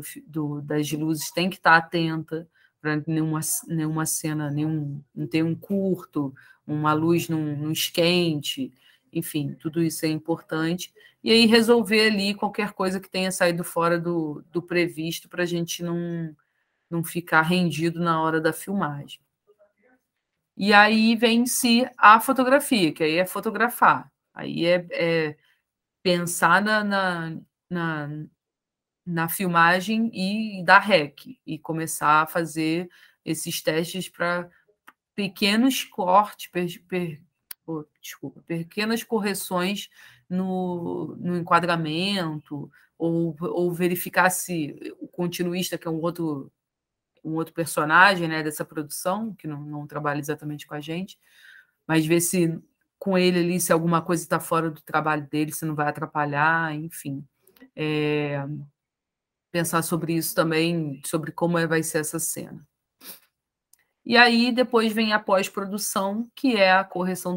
[SPEAKER 1] das luzes, tem que estar atenta para nenhuma cena, não ter um curto, uma luz não esquente, enfim, tudo isso é importante. E aí resolver ali qualquer coisa que tenha saído fora do previsto para a gente não ficar rendido na hora da filmagem. E aí vem em si a fotografia, que aí é fotografar. Aí é pensar na filmagem e dar REC, e começar a fazer esses testes para pequenos cortes, pequenas correções no enquadramento, ou verificar se o continuista, que é um outro personagem, né, dessa produção, que não trabalha exatamente com a gente, mas ver se com ele ali, se alguma coisa está fora do trabalho dele, se não vai atrapalhar, enfim. Pensar sobre isso também, sobre como vai ser essa cena. E aí depois vem a pós-produção, que é a correção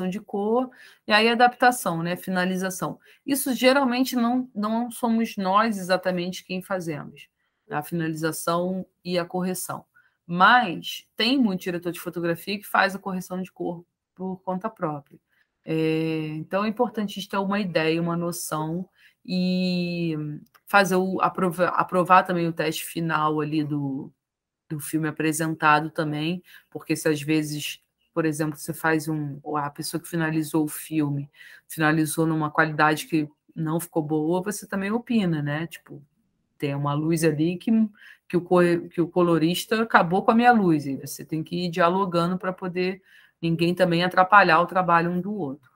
[SPEAKER 1] de cor, e aí a adaptação, né, finalização. Isso geralmente não somos nós exatamente quem fazemos, a finalização e a correção. Mas tem muito diretor de fotografia que faz a correção de cor por conta própria. Então é importante a gente ter uma ideia, uma noção, e fazer aprovar também o teste final ali do filme apresentado também, porque se às vezes por exemplo, você faz a pessoa que finalizou o filme, finalizou numa qualidade que não ficou boa, você também opina, né? Tipo, tem uma luz ali que o colorista acabou com a minha luz, e você tem que ir dialogando para poder ninguém também atrapalhar o trabalho um do outro.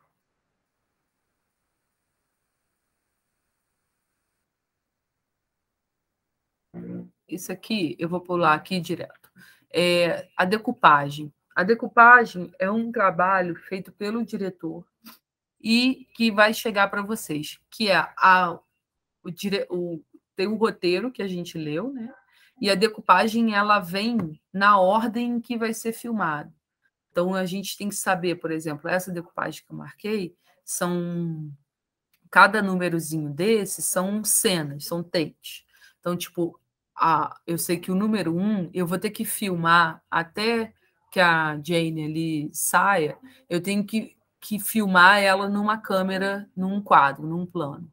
[SPEAKER 1] Isso aqui, eu vou pular aqui direto. A decupagem. A decupagem é um trabalho feito pelo diretor e que vai chegar para vocês, que é tem o roteiro que a gente leu, né? E a decupagem ela vem na ordem que vai ser filmado. Então a gente tem que saber, por exemplo, essa decupagem que eu marquei cada númerozinho desse são cenas, são takes. Então, tipo, eu sei que o número 1, eu vou ter que filmar até que a Jane ali saia, eu tenho que filmar ela numa câmera, num quadro, num plano.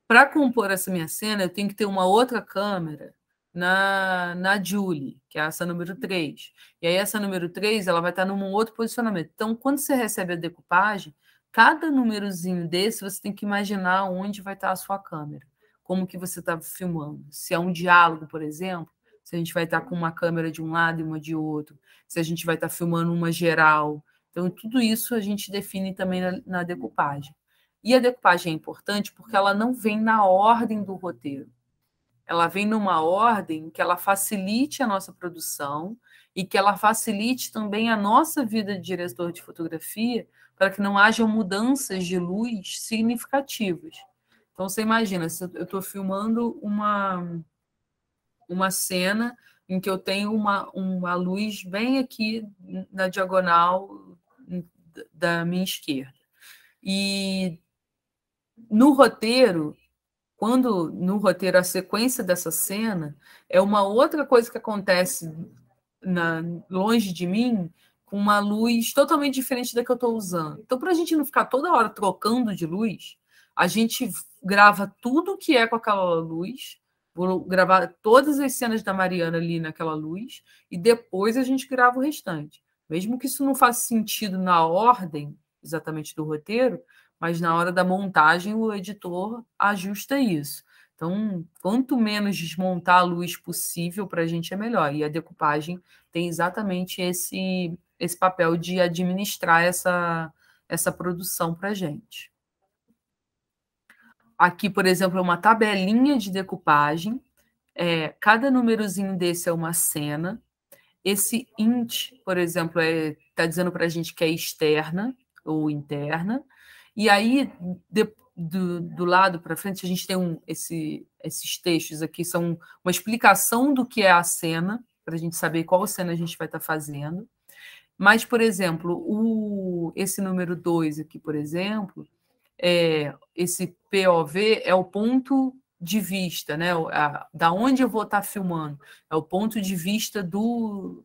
[SPEAKER 1] Para compor essa minha cena, eu tenho que ter uma outra câmera na Julie, que é essa número 3. E aí essa número 3 ela vai estar num outro posicionamento. Então, quando você recebe a decupagem, cada númerozinho desse você tem que imaginar onde vai estar a sua câmera, como que você está filmando. Se é um diálogo, por exemplo, se a gente vai estar com uma câmera de um lado e uma de outro, se a gente vai estar filmando uma geral. Então, tudo isso a gente define também na decupagem. E a decupagem é importante porque ela não vem na ordem do roteiro. Ela vem numa ordem que ela facilite a nossa produção e que ela facilite também a nossa vida de diretor de fotografia para que não hajam mudanças de luz significativas. Então, você imagina, se eu estou filmando uma cena em que eu tenho uma luz bem aqui na diagonal da minha esquerda. E no roteiro, no roteiro a sequência dessa cena é uma outra coisa que acontece longe de mim, com uma luz totalmente diferente da que eu estou usando. Então, para a gente não ficar toda hora trocando de luz, a gente grava tudo que é com aquela luz, vou gravar todas as cenas da Mariana ali naquela luz, e depois a gente grava o restante. Mesmo que isso não faça sentido na ordem exatamente do roteiro, mas na hora da montagem o editor ajusta isso. Então, quanto menos desmontar a luz possível para a gente é melhor. E a decupagem tem exatamente esse papel de administrar essa produção para a gente. Aqui, por exemplo, é uma tabelinha de decupagem. Cada númerozinho desse é uma cena. Esse int, por exemplo, está dizendo para a gente que é externa ou interna. E aí, do lado para frente, a gente tem esses textos aqui, são uma explicação do que é a cena, para a gente saber qual cena a gente vai estar fazendo. Mas, por exemplo, esse número 2 aqui, por exemplo, esse POV é o ponto de vista, né? Da onde eu vou estar filmando, é o ponto de vista do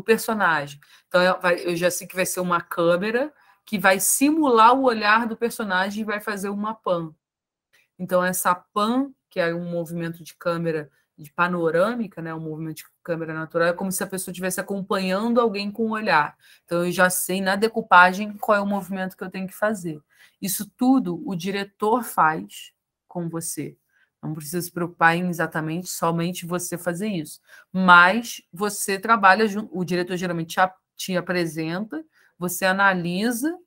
[SPEAKER 1] personagem. Então, eu já sei que vai ser uma câmera que vai simular o olhar do personagem e vai fazer uma pan. Então, essa pan, que é um movimento de câmera de panorâmica, né? Um movimento de câmera natural, é como se a pessoa estivesse acompanhando alguém com o olhar. Então, eu já sei na decupagem qual é o movimento que eu tenho que fazer. Isso tudo o diretor faz com você. Não precisa se preocupar em exatamente somente você fazer isso. Mas você trabalha junto, o diretor geralmente te apresenta, você analisa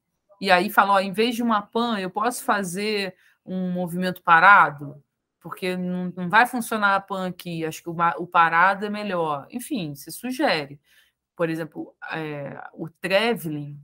[SPEAKER 1] e aí fala, em vez de uma pan, eu posso fazer um movimento parado? Porque não vai funcionar a pan aqui, acho que o parado é melhor. Enfim, se sugere. Por exemplo, o traveling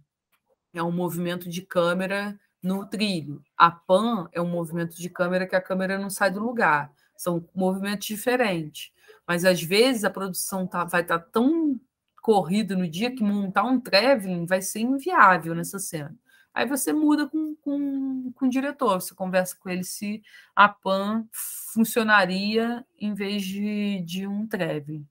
[SPEAKER 1] é um movimento de câmera no trilho. A pan é um movimento de câmera que a câmera não sai do lugar. São movimentos diferentes. Mas, às vezes, a produção vai estar tão corrida no dia que montar um traveling vai ser inviável nessa cena. Aí você muda com o diretor, você conversa com ele se a pan funcionaria em vez de um traveling.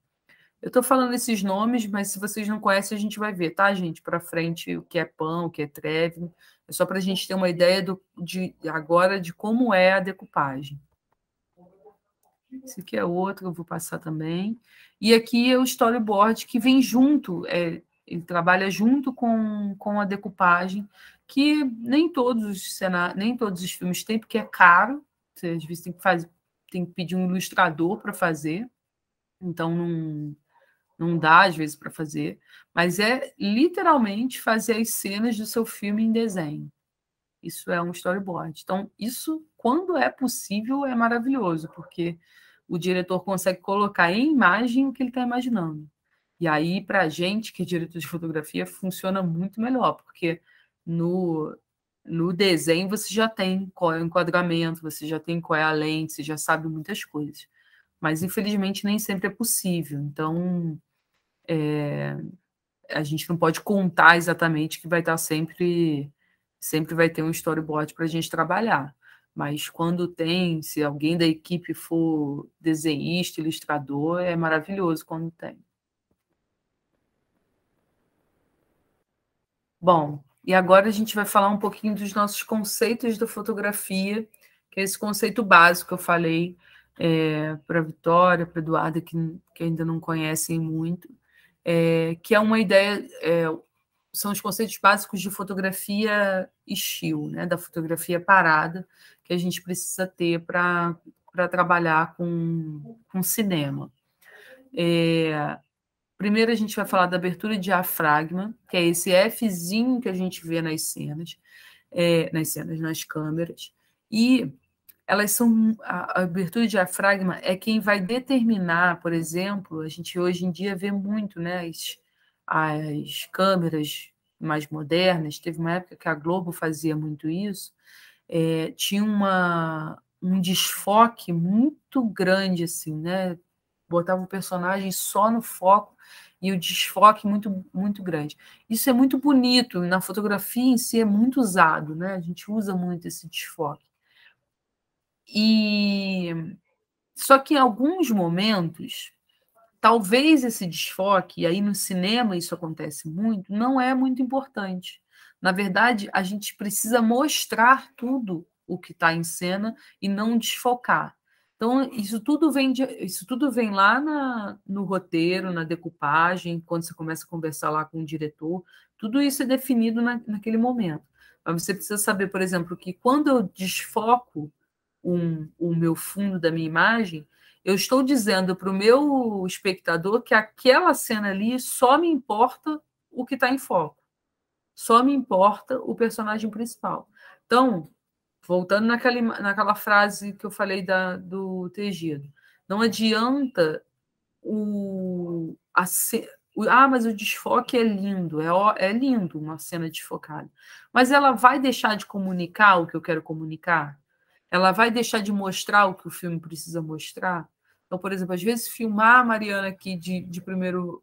[SPEAKER 1] Eu estou falando esses nomes, mas se vocês não conhecem, a gente vai ver, tá, gente? Para frente, o que é pan, o que é traveling. É só para a gente ter uma ideia agora de como é a decupagem. Esse aqui é outro, eu vou passar também. E aqui é o storyboard que vem junto. ele trabalha junto com a decupagem, que nem todos os filmes têm, porque é caro, você às vezes tem que pedir um ilustrador para fazer, então não dá às vezes para fazer, mas é literalmente fazer as cenas do seu filme em desenho. Isso é um storyboard. Então, isso, quando é possível, é maravilhoso, porque o diretor consegue colocar em imagem o que ele está imaginando. E aí, para a gente, que é diretor de fotografia, funciona muito melhor, porque no desenho você já tem qual é o enquadramento, você já tem qual é a lente, você já sabe muitas coisas. Mas, infelizmente, nem sempre é possível. Então, a gente não pode contar exatamente que vai estar sempre vai ter um storyboard para a gente trabalhar. Mas quando tem, se alguém da equipe for desenhista, ilustrador, é maravilhoso quando tem. Bom, e agora a gente vai falar um pouquinho dos nossos conceitos da fotografia, que é esse conceito básico que eu falei para a Vitória, para a Eduarda, que ainda não conhecem muito, que é uma ideia, são os conceitos básicos de fotografia still, né, da fotografia parada, que a gente precisa ter para trabalhar com cinema. Primeiro a gente vai falar da abertura de diafragma, que é esse Fzinho que a gente vê nas cenas, nas câmeras, e elas são a abertura de diafragma é quem vai determinar, por exemplo, a gente hoje em dia vê muito, né, as câmeras mais modernas, teve uma época que a Globo fazia muito isso, tinha um desfoque muito grande, assim, né? Botava o personagem só no foco e o desfoque muito, muito grande. Isso é muito bonito, na fotografia em si é muito usado, né? A gente usa muito esse desfoque. Só que em alguns momentos, talvez esse desfoque, e aí no cinema isso acontece muito, não é muito importante. Na verdade, a gente precisa mostrar tudo o que está em cena e não desfocar. Então, isso tudo vem lá no roteiro, na decupagem, quando você começa a conversar lá com o diretor, tudo isso é definido naquele momento. Mas você precisa saber, por exemplo, que quando eu desfoco o meu fundo da minha imagem, eu estou dizendo para o meu espectador que aquela cena ali só me importa o que está em foco. Só me importa o personagem principal. Então, voltando naquela frase que eu falei do tegido, não adianta mas o desfoque é lindo, é lindo uma cena desfocada. Mas ela vai deixar de comunicar o que eu quero comunicar? Ela vai deixar de mostrar o que o filme precisa mostrar? Então, por exemplo, às vezes filmar a Mariana aqui de primeiro.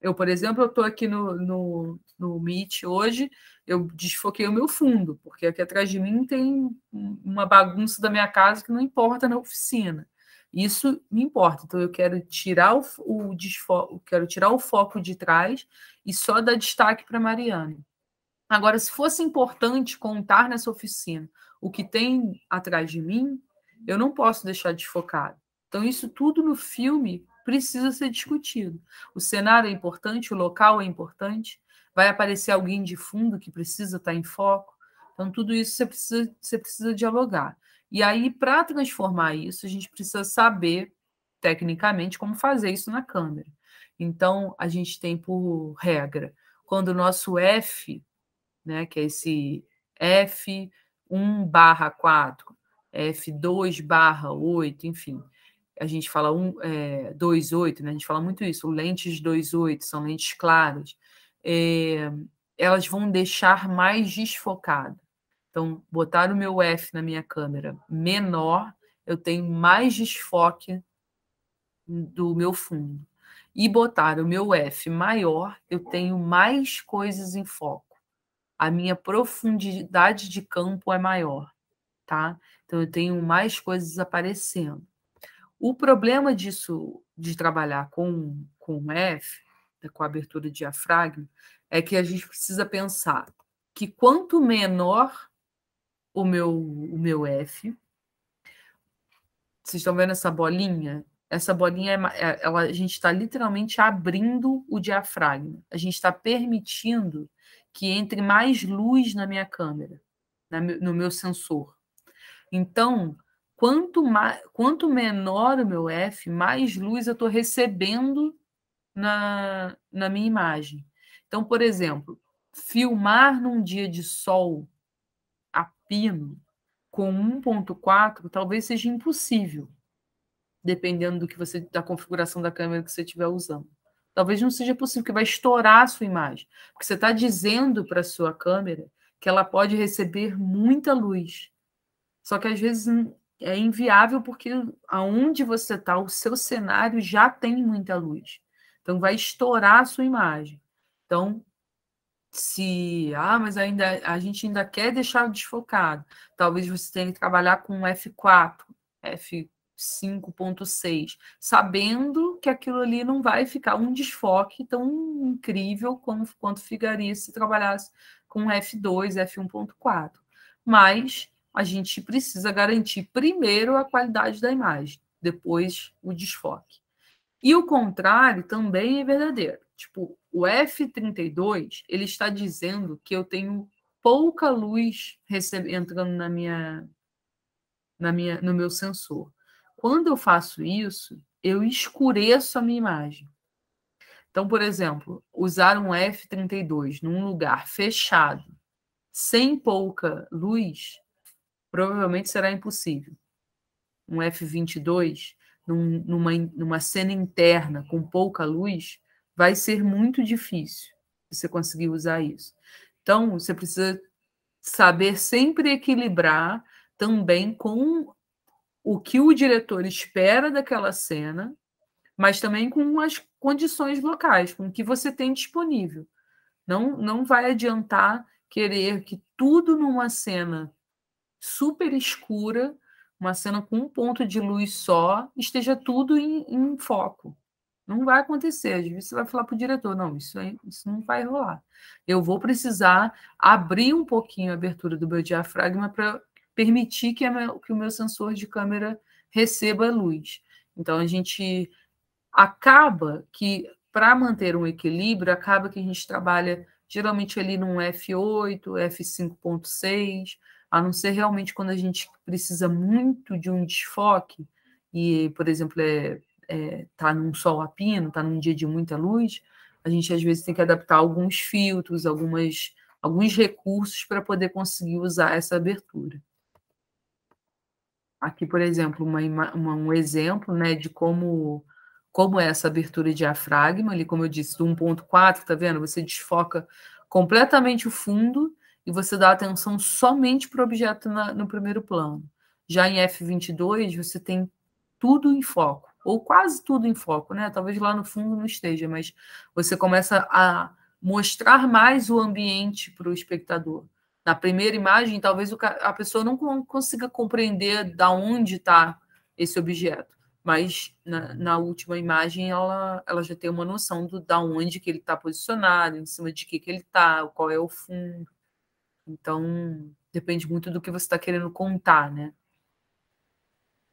[SPEAKER 1] Eu, por exemplo, eu estou aqui no Meet hoje, eu desfoquei o meu fundo, porque aqui atrás de mim tem uma bagunça da minha casa que não importa na oficina. Isso me importa. Então, eu quero tirar o desfoque, quero tirar o foco de trás e só dar destaque para a Mariana. Agora, se fosse importante contar nessa oficina o que tem atrás de mim, eu não posso deixar desfocado. Então, isso tudo no filme precisa ser discutido. O cenário é importante, o local é importante, vai aparecer alguém de fundo que precisa estar em foco. Então, tudo isso você precisa dialogar. E aí, para transformar isso, a gente precisa saber, tecnicamente, como fazer isso na câmera. Então, a gente tem por regra, quando o nosso F, né, que é esse F1/4, F2/8, enfim, a gente fala 2/8, né? A gente fala muito isso, lentes 2/8, são lentes claras, elas vão deixar mais desfocado. Então, botar o meu F na minha câmera menor, eu tenho mais desfoque do meu fundo. E botar o meu F maior, eu tenho mais coisas em foco. A minha profundidade de campo é maior, tá? Então, eu tenho mais coisas aparecendo. O problema disso, de trabalhar com F, com a abertura de diafragma, é que a gente precisa pensar que quanto menor o meu F, vocês estão vendo essa bolinha? essa bolinha, a gente está literalmente abrindo o diafragma. A gente está permitindo que entre mais luz na minha câmera, no meu sensor. Então, quanto menor o meu F, mais luz eu estou recebendo na minha imagem. Então, por exemplo, filmar num dia de sol a pino com 1.4 talvez seja impossível, dependendo da configuração da câmera que você estiver usando. Talvez não seja possível, porque vai estourar a sua imagem. Porque você está dizendo para a sua câmera que ela pode receber muita luz. Só que às vezes é inviável, porque aonde você está, o seu cenário já tem muita luz. Então vai estourar a sua imagem. Então, mas a gente ainda quer deixar desfocado, talvez você tenha que trabalhar com F4, F5.6, sabendo que aquilo ali não vai ficar um desfoque tão incrível quanto ficaria se trabalhasse com F2, F1.4. Mas a gente precisa garantir primeiro a qualidade da imagem, depois o desfoque. E o contrário também é verdadeiro. Tipo, o F32, ele está dizendo que eu tenho pouca luz entrando no meu sensor. Quando eu faço isso, eu escureço a minha imagem. Então, por exemplo, usar um F32 num lugar fechado, sem pouca luz, provavelmente será impossível. Um F22 numa cena interna com pouca luz, vai ser muito difícil você conseguir usar isso. Então, você precisa saber sempre equilibrar também com o que o diretor espera daquela cena, mas também com as condições locais, com o que você tem disponível. Não vai adiantar querer que tudo numa cena super escura, uma cena com um ponto de luz só, esteja tudo em foco. Não vai acontecer. Às vezes você vai falar para o diretor, não, isso não vai rolar. Eu vou precisar abrir um pouquinho a abertura do meu diafragma para permitir que o meu sensor de câmera receba luz. Então, a gente acaba que, para manter um equilíbrio, acaba que a gente trabalha geralmente ali num F8, F5.6, a não ser realmente quando a gente precisa muito de um desfoque, e, por exemplo, tá num sol a pino, tá num dia de muita luz, a gente às vezes tem que adaptar alguns filtros, alguns recursos para poder conseguir usar essa abertura. Aqui, por exemplo, um exemplo, né, de como é essa abertura de diafragma, ali, como eu disse, do 1.4, tá vendo? Você desfoca completamente o fundo e você dá atenção somente para o objeto no primeiro plano. Já em F22, você tem tudo em foco, ou quase tudo em foco, né? Talvez lá no fundo não esteja, mas você começa a mostrar mais o ambiente para o espectador. Na primeira imagem, talvez a pessoa não consiga compreender de onde está esse objeto, mas na última imagem ela já tem uma noção da onde que ele está posicionado, em cima de que ele está, qual é o fundo. Então, depende muito do que você está querendo contar, né?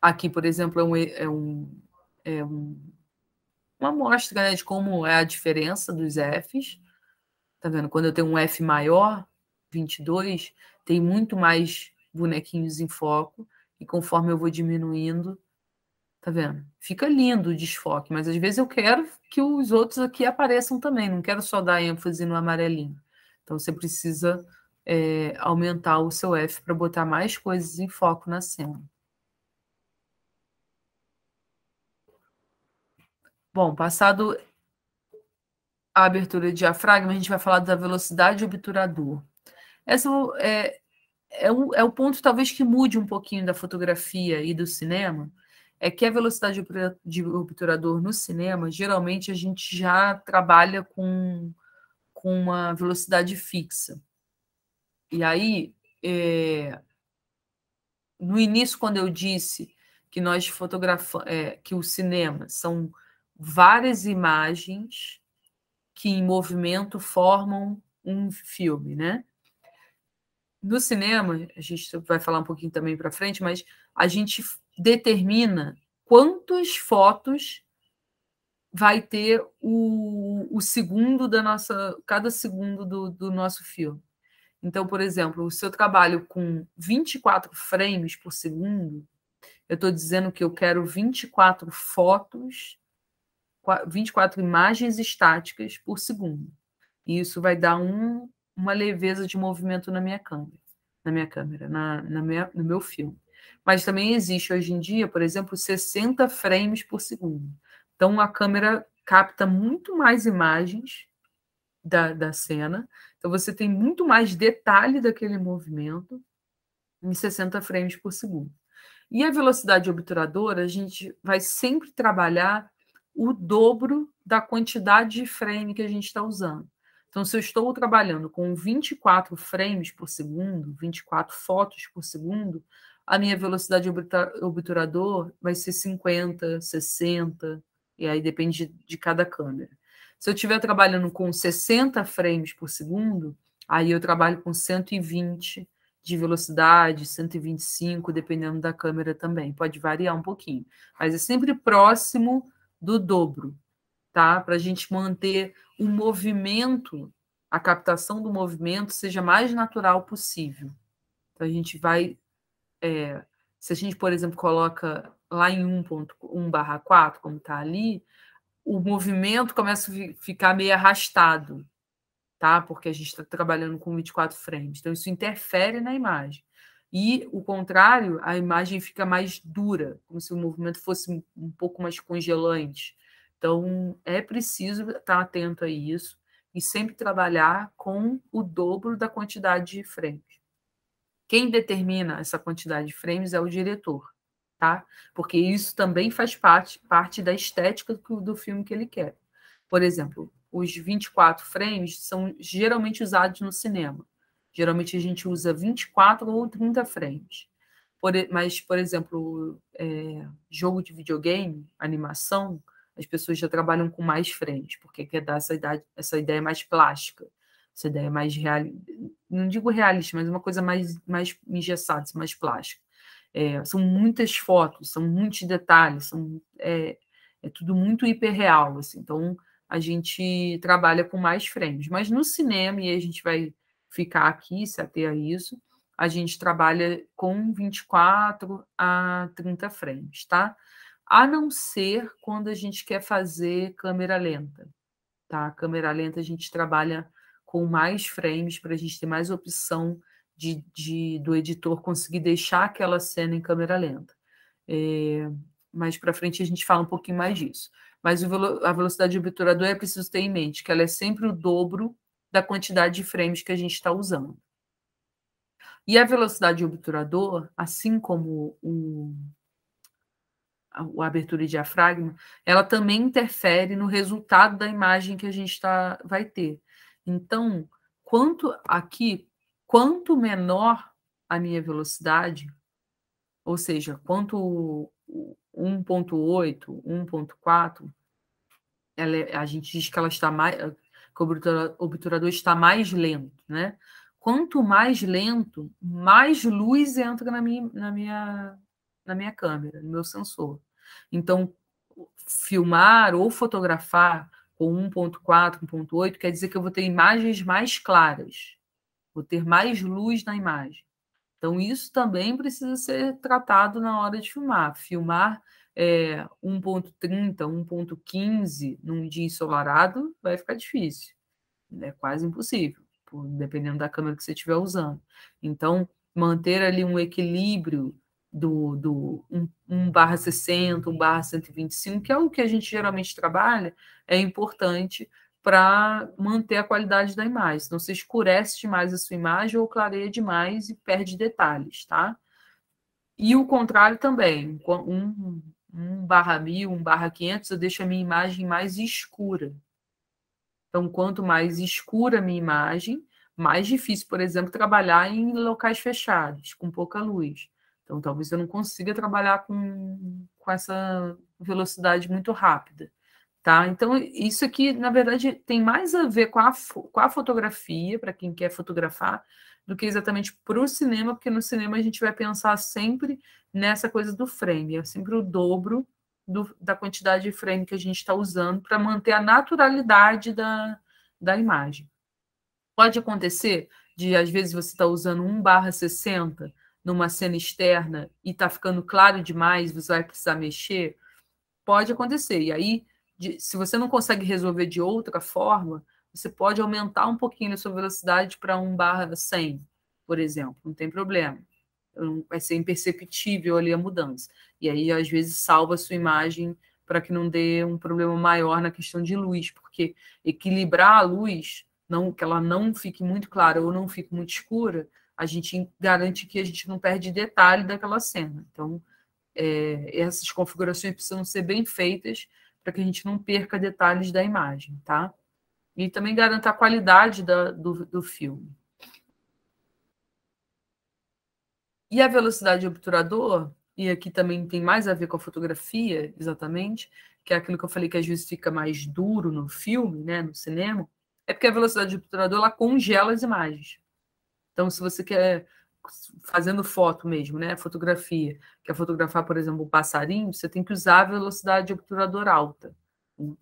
[SPEAKER 1] Aqui, por exemplo, uma amostra, né, de como é a diferença dos Fs. Tá vendo? Quando eu tenho um F maior, 22, tem muito mais bonequinhos em foco, e conforme eu vou diminuindo, tá vendo? Fica lindo o desfoque, mas às vezes eu quero que os outros aqui apareçam também, não quero só dar ênfase no amarelinho. Então você precisa aumentar o seu F para botar mais coisas em foco na cena. Bom, passado a abertura de diafragma, a gente vai falar da velocidade obturador. Essa é o ponto talvez que mude um pouquinho da fotografia e do cinema, é que a velocidade de obturador no cinema, geralmente a gente já trabalha com uma velocidade fixa. E aí, no início, quando eu disse que nós fotografamos, que o cinema são várias imagens que em movimento formam um filme, né? No cinema, a gente vai falar um pouquinho também para frente, mas a gente determina quantas fotos vai ter o segundo cada segundo do nosso filme. Então, por exemplo, se eu trabalho com 24 frames por segundo, eu estou dizendo que eu quero 24 fotos, 24 imagens estáticas por segundo. E isso vai dar uma leveza de movimento na minha câmera, no meu filme. Mas também existe hoje em dia, por exemplo, 60 frames por segundo. Então, a câmera capta muito mais imagens da cena. Então, você tem muito mais detalhe daquele movimento em 60 frames por segundo. E a velocidade obturadora, a gente vai sempre trabalhar o dobro da quantidade de frame que a gente está usando. Então, se eu estou trabalhando com 24 frames por segundo, 24 fotos por segundo, a minha velocidade obturador vai ser 50, 60, e aí depende de cada câmera. Se eu estiver trabalhando com 60 frames por segundo, aí eu trabalho com 120 de velocidade, 125, dependendo da câmera também. Pode variar um pouquinho, mas é sempre próximo do dobro, tá? Para a gente manter o movimento, a captação do movimento seja mais natural possível. Então, a gente vai... se a gente, por exemplo, coloca lá em 1.1/4, como está ali, o movimento começa a ficar meio arrastado, tá? Porque a gente está trabalhando com 24 frames. Então, isso interfere na imagem. E, o contrário, a imagem fica mais dura, como se o movimento fosse um pouco mais congelante. Então, é preciso estar atento a isso e sempre trabalhar com o dobro da quantidade de frames. Quem determina essa quantidade de frames é o diretor, tá? Porque isso também faz parte da estética do filme que ele quer. Por exemplo, os 24 frames são geralmente usados no cinema. Geralmente a gente usa 24 ou 30 frames. Mas, por exemplo, jogo de videogame, animação, as pessoas já trabalham com mais frames, porque quer dar essa ideia mais plástica, essa ideia mais não digo realista, mas uma coisa mais engessada, mais plástica. São muitas fotos, são muitos detalhes, é tudo muito hiperreal, assim. Então, a gente trabalha com mais frames. Mas no cinema, e a gente vai ficar aqui, se ater a isso, a gente trabalha com 24 a 30 frames, tá? A não ser quando a gente quer fazer câmera lenta, tá? Câmera lenta a gente trabalha com mais frames para a gente ter mais opção do editor conseguir deixar aquela cena em câmera lenta. Mais para frente a gente fala um pouquinho mais disso. Mas a velocidade obturador é preciso ter em mente que ela é sempre o dobro da quantidade de frames que a gente está usando. E a velocidade obturador, assim como a abertura de diafragma, ela também interfere no resultado da imagem que a gente vai ter. Então, quanto menor a minha velocidade, ou seja, quanto 1.8, 1.4, a gente diz que ela está que o obturador está mais lento, né? Quanto mais lento, mais luz entra na minha câmera, no meu sensor. Então, filmar ou fotografar com 1.4, 1.8, quer dizer que eu vou ter imagens mais claras, vou ter mais luz na imagem. Então, isso também precisa ser tratado na hora de filmar. Filmar 1.30, 1.15 num dia ensolarado vai ficar difícil. É quase impossível, dependendo da câmera que você estiver usando. Então, manter ali um equilíbrio do 1/60, 1/125, que é o que a gente geralmente trabalha, é importante para manter a qualidade da imagem. Senão você escurece demais a sua imagem ou clareia demais e perde detalhes, tá? E o contrário também. 1/1000, 1/500, eu deixo a minha imagem mais escura. Então, quanto mais escura a minha imagem, mais difícil, por exemplo, trabalhar em locais fechados, com pouca luz. Então, talvez eu não consiga trabalhar com essa velocidade muito rápida. Tá? Então, isso aqui, na verdade, tem mais a ver com a fotografia, para quem quer fotografar, do que exatamente para o cinema, porque no cinema a gente vai pensar sempre nessa coisa do frame, é sempre o dobro da quantidade de frame que a gente está usando para manter a naturalidade da imagem. Pode acontecer de, às vezes, você está usando 1/60 numa cena externa e está ficando claro demais, você vai precisar mexer? Pode acontecer. E aí, se você não consegue resolver de outra forma, você pode aumentar um pouquinho a sua velocidade para 1/100, por exemplo. Não tem problema. Vai ser imperceptível ali a mudança. E aí, às vezes, salva a sua imagem para que não dê um problema maior na questão de luz, porque equilibrar a luz, que ela não fique muito clara ou não fique muito escura, a gente garante que a gente não perde detalhe daquela cena. Então, essas configurações precisam ser bem feitas para que a gente não perca detalhes da imagem, tá? E também garanta a qualidade do filme. E a velocidade de obturador, e aqui também tem mais a ver com a fotografia, exatamente, que é aquilo que eu falei que às vezes fica mais duro no filme, né, no cinema, é porque a velocidade de obturador ela congela as imagens. Então, se você quer, fazendo foto mesmo, né, fotografia, quer fotografar, por exemplo, um passarinho, você tem que usar a velocidade de obturador alta.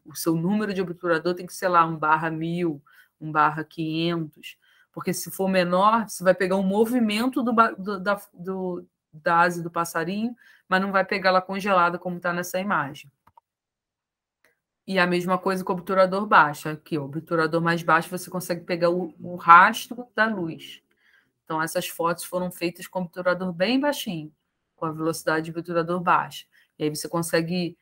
[SPEAKER 1] O seu número de obturador tem que ser lá 1/1000, 1/500, porque se for menor, você vai pegar um movimento da asa do passarinho, mas não vai pegar ela congelada como está nessa imagem. E a mesma coisa com o obturador baixo. Aqui, o obturador mais baixo, você consegue pegar o rastro da luz. Então, essas fotos foram feitas com o obturador bem baixinho, com a velocidade de obturador baixa. E aí você consegue...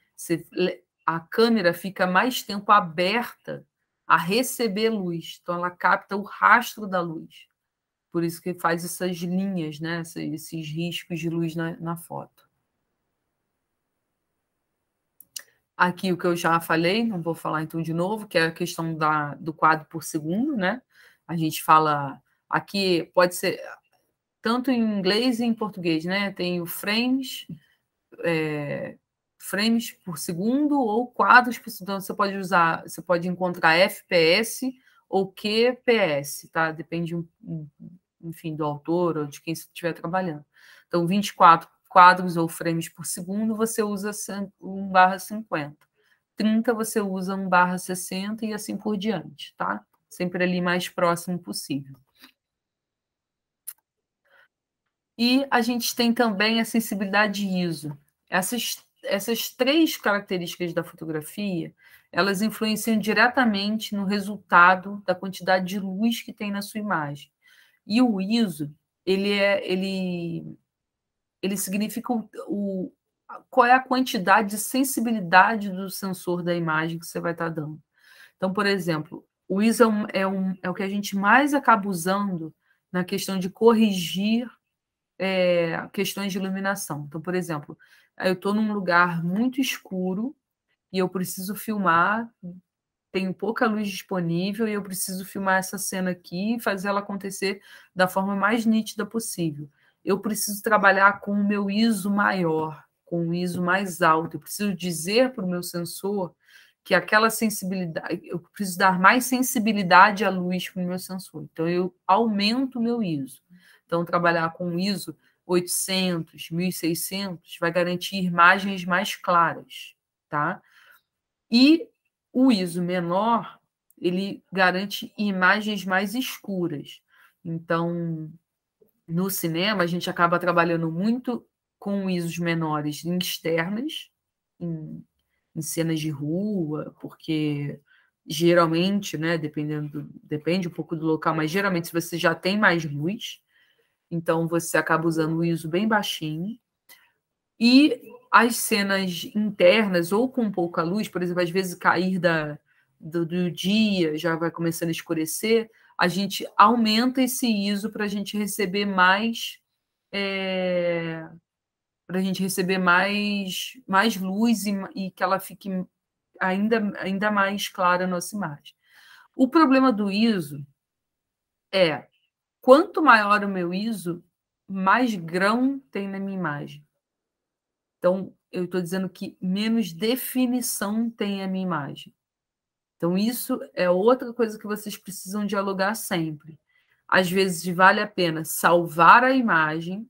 [SPEAKER 1] a câmera fica mais tempo aberta a receber luz. Então, ela capta o rastro da luz. Por isso que faz essas linhas, né? Esses riscos de luz na foto. Aqui o que eu já falei, não vou falar então de novo, que é a questão do quadro por segundo, né? A gente fala... Aqui pode ser tanto em inglês e em português, né? Tem o frames por segundo ou quadros por segundo. Então, você pode encontrar FPS ou QPS, tá? Depende, enfim, do autor ou de quem você estiver trabalhando. Então, 24 quadros ou frames por segundo, você usa 1/50. 30 você usa 1/60 e assim por diante, tá? Sempre ali mais próximo possível. E a gente tem também a sensibilidade ISO. Essas 3 características da fotografia, elas influenciam diretamente no resultado da quantidade de luz que tem na sua imagem. E o ISO, ele significa qual é a quantidade de sensibilidade do sensor da imagem que você vai estar dando. Então, por exemplo, o ISO é o que a gente mais acaba usando na questão de corrigir questões de iluminação. Então, por exemplo, eu estou num lugar muito escuro e eu preciso filmar, tenho pouca luz disponível e eu preciso filmar essa cena aqui e fazer ela acontecer da forma mais nítida possível. Eu preciso trabalhar com o meu ISO maior, com o ISO mais alto. Eu preciso dizer para o meu sensor que aquela sensibilidade, eu preciso dar mais sensibilidade à luz para o meu sensor. Então, eu aumento o meu ISO. Então, trabalhar com ISO 800, 1600 vai garantir imagens mais claras, tá? E o ISO menor, ele garante imagens mais escuras. Então, no cinema, a gente acaba trabalhando muito com ISOs menores em externas, em cenas de rua, porque geralmente, né, depende um pouco do local, mas geralmente você já tem mais luz, então você acaba usando o ISO bem baixinho. E as cenas internas, ou com pouca luz, por exemplo, às vezes cair do dia, já vai começando a escurecer, a gente aumenta esse ISO para a gente receber mais mais luz e que ela fique ainda mais clara a nossa imagem. O problema do ISO é, quanto maior o meu ISO, mais grão tem na minha imagem. Então, eu estou dizendo que menos definição tem a minha imagem. Então, isso é outra coisa que vocês precisam dialogar sempre. Às vezes, vale a pena salvar a imagem,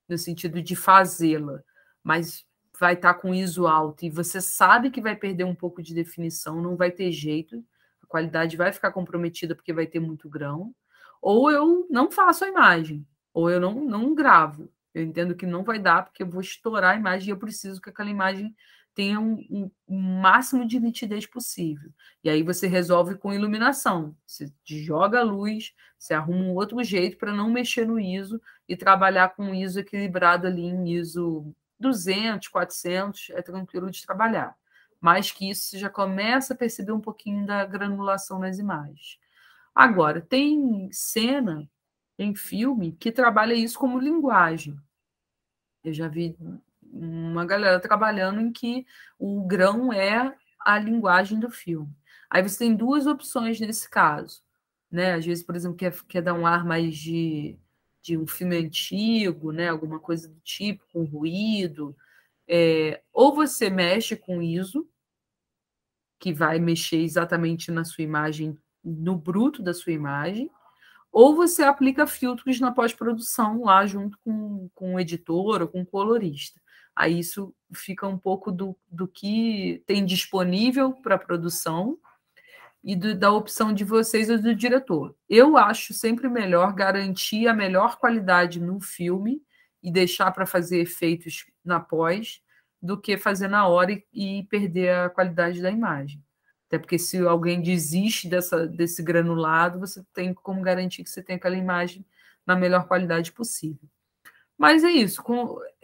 [SPEAKER 1] no sentido de fazê-la, mas vai estar com ISO alto e você sabe que vai perder um pouco de definição, não vai ter jeito, a qualidade vai ficar comprometida porque vai ter muito grão, ou eu não faço a imagem, ou eu não gravo. Eu entendo que não vai dar porque eu vou estourar a imagem e eu preciso que aquela imagem tenha um máximo de nitidez possível. E aí você resolve com iluminação. Você joga a luz, você arruma um outro jeito para não mexer no ISO e trabalhar com o ISO equilibrado ali em ISO 200, 400, é tranquilo de trabalhar. Mais que isso, você já começa a perceber um pouquinho da granulação nas imagens. Agora, tem cena, tem filme, que trabalha isso como linguagem. Eu já vi uma galera trabalhando em que o grão é a linguagem do filme. Aí você tem duas opções nesse caso. Né? Às vezes, por exemplo, quer dar um ar mais de um filme antigo, né? Alguma coisa do tipo, com ruído. Ou você mexe com ISO, que vai mexer exatamente na sua imagem, no bruto da sua imagem, ou você aplica filtros na pós-produção lá junto com o editor ou com o colorista. Aí isso fica um pouco do que tem disponível para a produção e da opção de vocês ou do diretor. Eu acho sempre melhor garantir a melhor qualidade no filme e deixar para fazer efeitos na pós do que fazer na hora e perder a qualidade da imagem. Até porque se alguém desiste desse granulado, você tem como garantir que você tem aquela imagem na melhor qualidade possível. Mas é isso,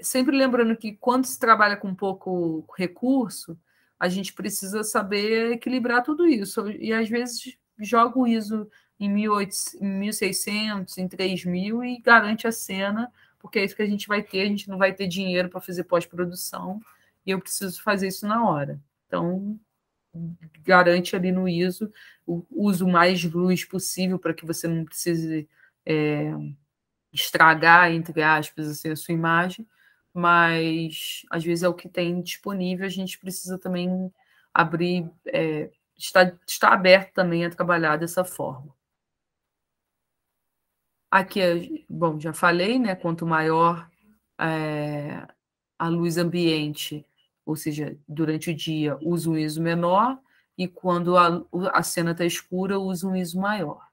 [SPEAKER 1] sempre lembrando que quando se trabalha com pouco recurso, a gente precisa saber equilibrar tudo isso. E às vezes joga o ISO em 1.600, em 3.000 e garante a cena, porque é isso que a gente vai ter, a gente não vai ter dinheiro para fazer pós-produção e eu preciso fazer isso na hora. Então, garante ali no ISO o uso mais luz possível para que você não precise estragar, entre aspas, assim, a sua imagem, mas às vezes é o que tem disponível, a gente precisa também abrir, está aberto também a trabalhar dessa forma. Aqui, bom, já falei, né? Quanto maior a luz ambiente, ou seja, durante o dia, usa um ISO menor, e quando a cena está escura, usa um ISO maior.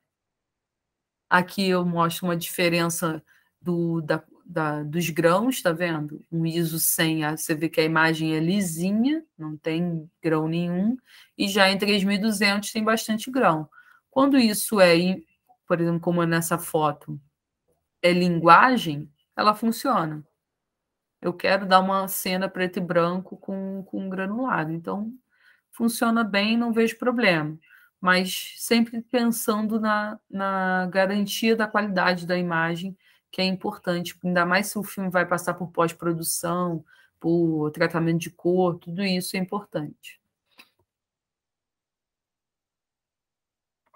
[SPEAKER 1] Aqui eu mostro uma diferença dos grãos, está vendo? Um ISO 100, você vê que a imagem é lisinha, não tem grão nenhum, e já em 3.200 tem bastante grão. Quando isso por exemplo, como nessa foto, é linguagem, ela funciona. Eu quero dar uma cena preto e branco com granulado, então funciona bem, não vejo problema. Mas sempre pensando na garantia da qualidade da imagem, que é importante, ainda mais se o filme vai passar por pós-produção, por tratamento de cor, tudo isso é importante.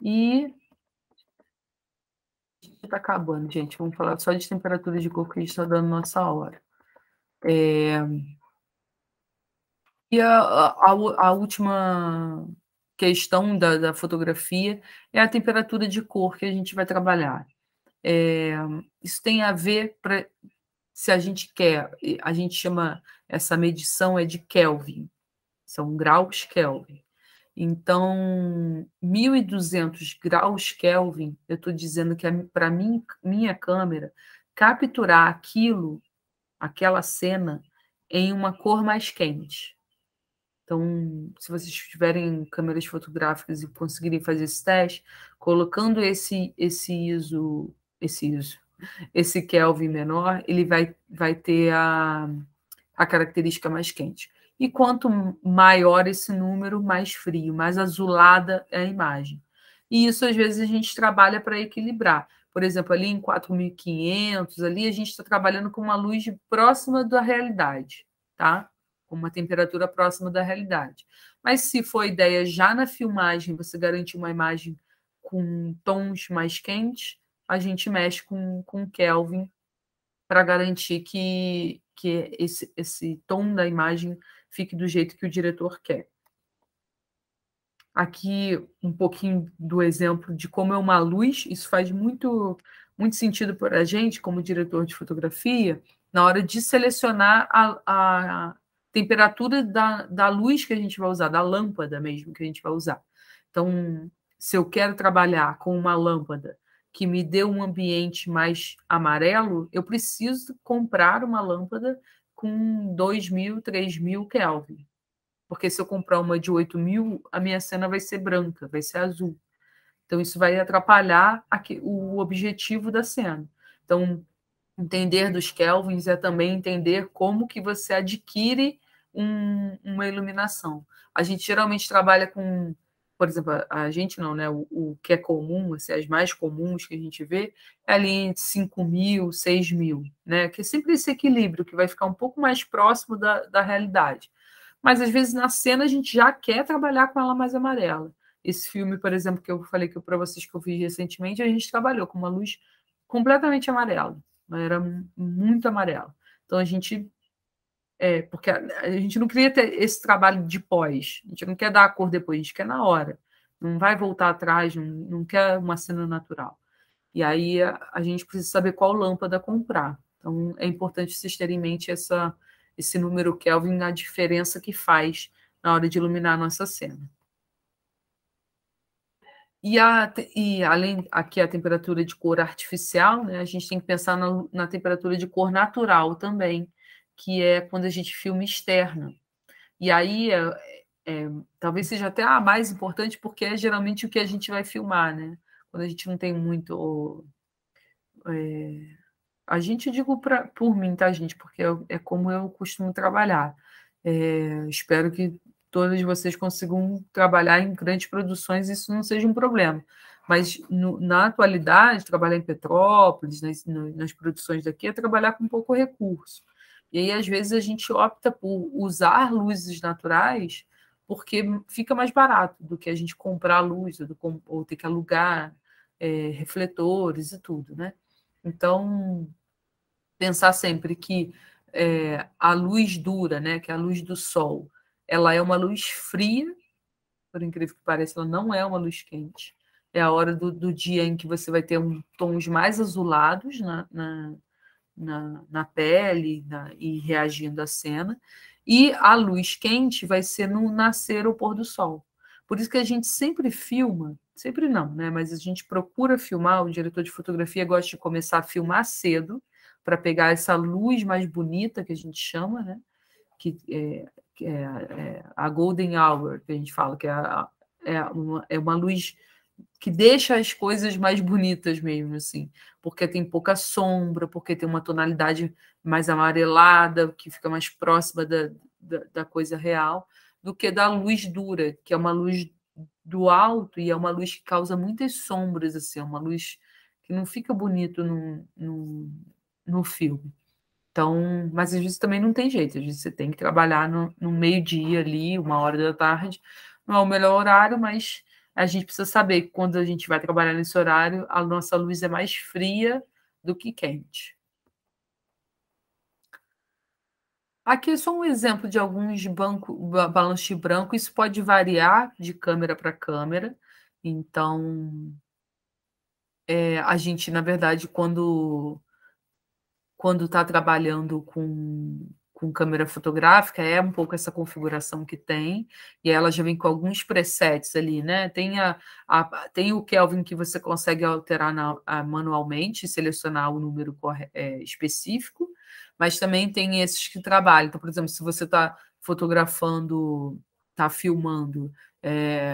[SPEAKER 1] E está acabando, gente. Vamos falar só de temperatura de cor, que a gente está dando nossa hora. E a última questão da fotografia é a temperatura de cor que a gente vai trabalhar. Isso tem a ver se a gente quer, a gente chama essa medição de Kelvin, são graus Kelvin. Então, 1.200 graus Kelvin, eu estou dizendo que para minha câmera capturar aquela cena em uma cor mais quente. Então, se vocês tiverem câmeras fotográficas e conseguirem fazer esse teste, colocando esse Kelvin menor, ele vai ter a característica mais quente. E quanto maior esse número, mais frio, mais azulada é a imagem. E isso, às vezes, a gente trabalha para equilibrar. Por exemplo, ali em 4.500, ali a gente está trabalhando com uma luz próxima da realidade, tá? Com uma temperatura próxima da realidade. Mas se for ideia já na filmagem, você garantir uma imagem com tons mais quentes, a gente mexe com Kelvin para garantir que esse tom da imagem fique do jeito que o diretor quer. Aqui um pouquinho do exemplo de como é uma luz, isso faz muito sentido para a gente, como diretor de fotografia, na hora de selecionar temperatura da luz que a gente vai usar, da lâmpada mesmo que a gente vai usar. Então, se eu quero trabalhar com uma lâmpada que me dê um ambiente mais amarelo, eu preciso comprar uma lâmpada com 2.000, 3.000 Kelvin. Porque se eu comprar uma de 8.000, a minha cena vai ser branca, vai ser azul. Então, isso vai atrapalhar o objetivo da cena. Então, entender dos kelvins é também entender como que você adquire uma iluminação. A gente geralmente trabalha com, por exemplo, a gente não, né? O que é comum, assim, as mais comuns que a gente vê, é ali entre 5.000, 6.000, né? Que é sempre esse equilíbrio, que vai ficar um pouco mais próximo da realidade. Mas, às vezes, na cena, a gente já quer trabalhar com ela mais amarela. Esse filme, por exemplo, que eu falei para vocês que eu fiz recentemente, a gente trabalhou com uma luz completamente amarela. Era muito amarela. Então, a gente... porque a gente não queria ter esse trabalho de pós. A gente não quer dar a cor depois, a gente quer na hora. Não vai voltar atrás, não quer uma cena natural. E aí a gente precisa saber qual lâmpada comprar. Então, é importante vocês terem em mente esse número Kelvin na diferença que faz na hora de iluminar a nossa cena. E além aqui a temperatura de cor artificial, né, a gente tem que pensar na temperatura de cor natural também, que é quando a gente filma externa. E aí talvez seja até a mais importante, porque é geralmente o que a gente vai filmar, né? Quando a gente não tem muito... a gente, eu digo por mim, tá, gente? Porque é como eu costumo trabalhar. Espero que todos vocês consigam trabalhar em grandes produções e isso não seja um problema. Mas, na atualidade, trabalhar em Petrópolis, nas produções daqui, é trabalhar com pouco recurso. E aí, às vezes, a gente opta por usar luzes naturais porque fica mais barato do que a gente comprar luz ou ter que alugar refletores e tudo, né? Então, pensar sempre que a luz dura, né, que é a luz do sol, ela é uma luz fria, por incrível que pareça, ela não é uma luz quente. É a hora do dia em que você vai ter tons mais azulados na pele e reagindo à cena. E a luz quente vai ser no nascer ou pôr do sol. Por isso que a gente sempre filma, sempre não, né? Mas a gente procura filmar, o diretor de fotografia gosta de começar a filmar cedo, para pegar essa luz mais bonita que a gente chama, né? Que é a golden hour, que a gente fala, que é uma luz que deixa as coisas mais bonitas mesmo, assim, porque tem pouca sombra, porque tem uma tonalidade mais amarelada, que fica mais próxima da coisa real, do que da luz dura, que é uma luz do alto e é uma luz que causa muitas sombras, assim, é uma luz que não fica bonito no filme. Então, mas às vezes também não tem jeito, às vezes você tem que trabalhar no meio-dia ali, 1h da tarde, não é o melhor horário, mas a gente precisa saber que quando a gente vai trabalhar nesse horário, a nossa luz é mais fria do que quente. Aqui é só um exemplo de alguns balanços de branco, isso pode variar de câmera para câmera, então a gente, na verdade, quando está trabalhando com câmera fotográfica, é um pouco essa configuração que tem, e ela já vem com alguns presets ali, né? Tem o Kelvin que você consegue alterar manualmente, selecionar o número específico, mas também tem esses que trabalham. Então, por exemplo, se você está fotografando, está filmando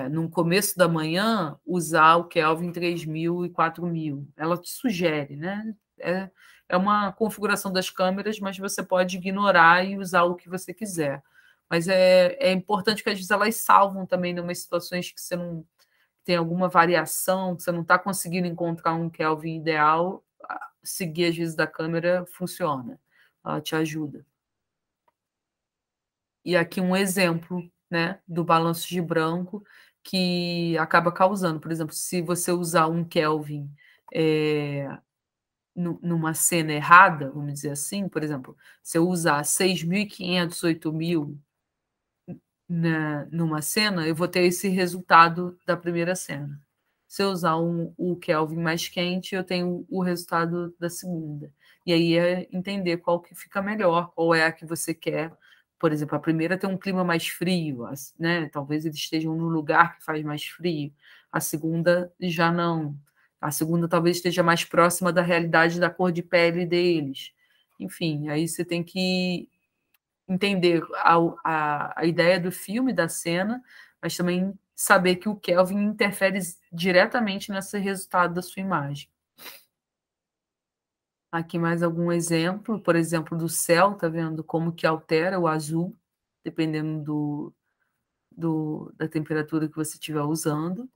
[SPEAKER 1] no começo da manhã, usar o Kelvin 3.000 e 4.000. Ela te sugere, né? É uma configuração das câmeras, mas você pode ignorar e usar o que você quiser. Mas é importante que às vezes elas salvam também em umas situações que você não tem alguma variação, que você não está conseguindo encontrar um Kelvin ideal, seguir às vezes da câmera funciona, ela te ajuda. E aqui um exemplo, né, do balanço de branco que acaba causando, por exemplo, se você usar um Kelvin numa cena errada, vamos dizer assim, por exemplo, se eu usar 6.500, 8.000 numa cena, eu vou ter esse resultado da primeira cena. Se eu usar o Kelvin mais quente, eu tenho o resultado da segunda. E aí é entender qual que fica melhor, qual é a que você quer por exemplo, a primeira tem um clima mais frio, né? Talvez eles estejam num lugar que faz mais frio. A segunda já não. A segunda talvez esteja mais próxima da realidade da cor de pele deles. Enfim, aí você tem que entender a ideia do filme, da cena, mas também saber que o Kelvin interfere diretamente nesse resultado da sua imagem. Aqui mais algum exemplo, por exemplo, do céu, tá vendo como que altera o azul, dependendo da temperatura que você estiver usando.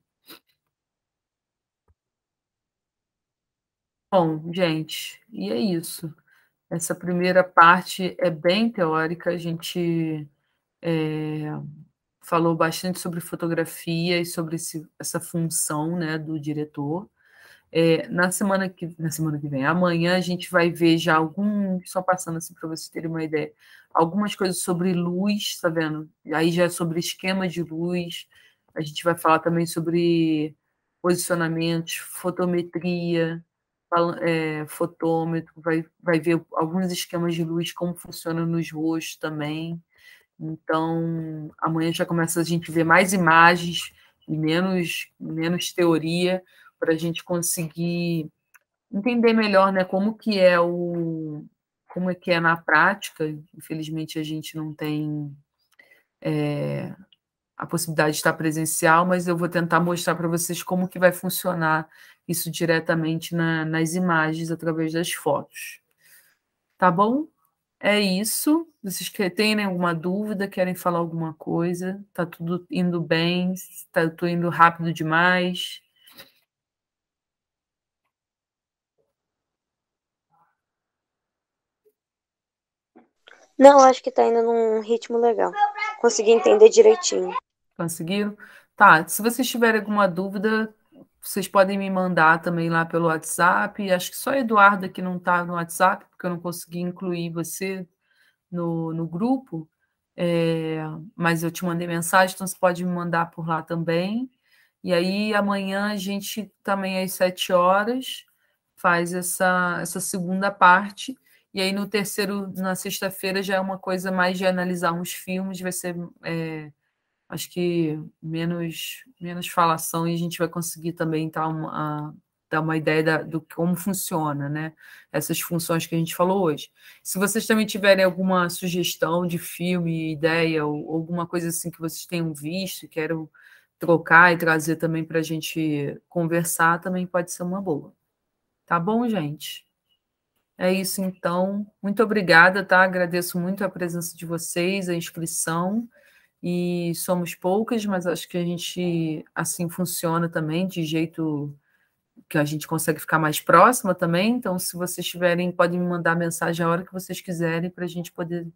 [SPEAKER 1] Bom, gente, e é isso. Essa primeira parte é bem teórica, a gente falou bastante sobre fotografia e sobre essa função, né, do diretor. Na semana que vem, amanhã a gente vai ver já só passando assim para vocês terem uma ideia, algumas coisas sobre luz, tá vendo? Aí já é sobre esquema de luz, a gente vai falar também sobre posicionamentos, fotometria, fotômetro, vai ver alguns esquemas de luz, como funciona nos rostos também. Então, amanhã já começa a gente ver mais imagens e menos teoria, para a gente conseguir entender melhor, né, como é que é na prática. Infelizmente, a gente não tem a possibilidade de estar presencial, mas eu vou tentar mostrar para vocês como que vai funcionar isso diretamente nas imagens, através das fotos. Tá bom? É isso. Vocês têm alguma dúvida? Querem falar alguma coisa? Tá tudo indo bem? Tô indo rápido demais?
[SPEAKER 2] Não, acho que tá indo num ritmo legal. Consegui entender direitinho.
[SPEAKER 1] Conseguiram? Tá. Se vocês tiverem alguma dúvida, vocês podem me mandar também lá pelo WhatsApp. Acho que só a Eduarda que não está no WhatsApp, porque eu não consegui incluir você no grupo. Mas eu te mandei mensagem, então você pode me mandar por lá também. E aí amanhã a gente também às 7 horas faz essa segunda parte. E aí na sexta-feira já é uma coisa mais de analisar uns filmes, vai ser acho que menos falação, e a gente vai conseguir também dar uma ideia do como funciona, né? Essas funções que a gente falou hoje. Se vocês também tiverem alguma sugestão de filme, ideia, ou alguma coisa assim que vocês tenham visto e queiram trocar e trazer também para a gente conversar, também pode ser uma boa. Tá bom, gente? É isso, então. Muito obrigada, tá? Agradeço muito a presença de vocês, a inscrição. E somos poucas, mas acho que a gente assim funciona também, de jeito que a gente consegue ficar mais próxima também. Então, se vocês tiverem, podem me mandar mensagem a hora que vocês quiserem, para a gente poder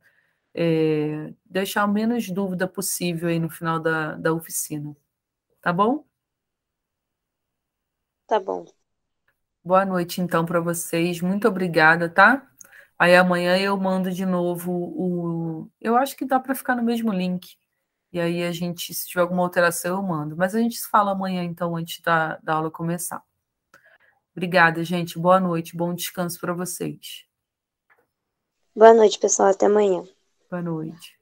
[SPEAKER 1] deixar o menos dúvida possível aí no final da oficina. Tá bom?
[SPEAKER 2] Tá bom.
[SPEAKER 1] Boa noite, então, para vocês. Muito obrigada, tá? Aí amanhã eu mando de novo Eu acho que dá para ficar no mesmo link. E aí a gente, se tiver alguma alteração, eu mando. Mas a gente se fala amanhã, então, antes da aula começar. Obrigada, gente. Boa noite. Bom descanso para vocês.
[SPEAKER 2] Boa noite, pessoal. Até amanhã.
[SPEAKER 1] Boa noite.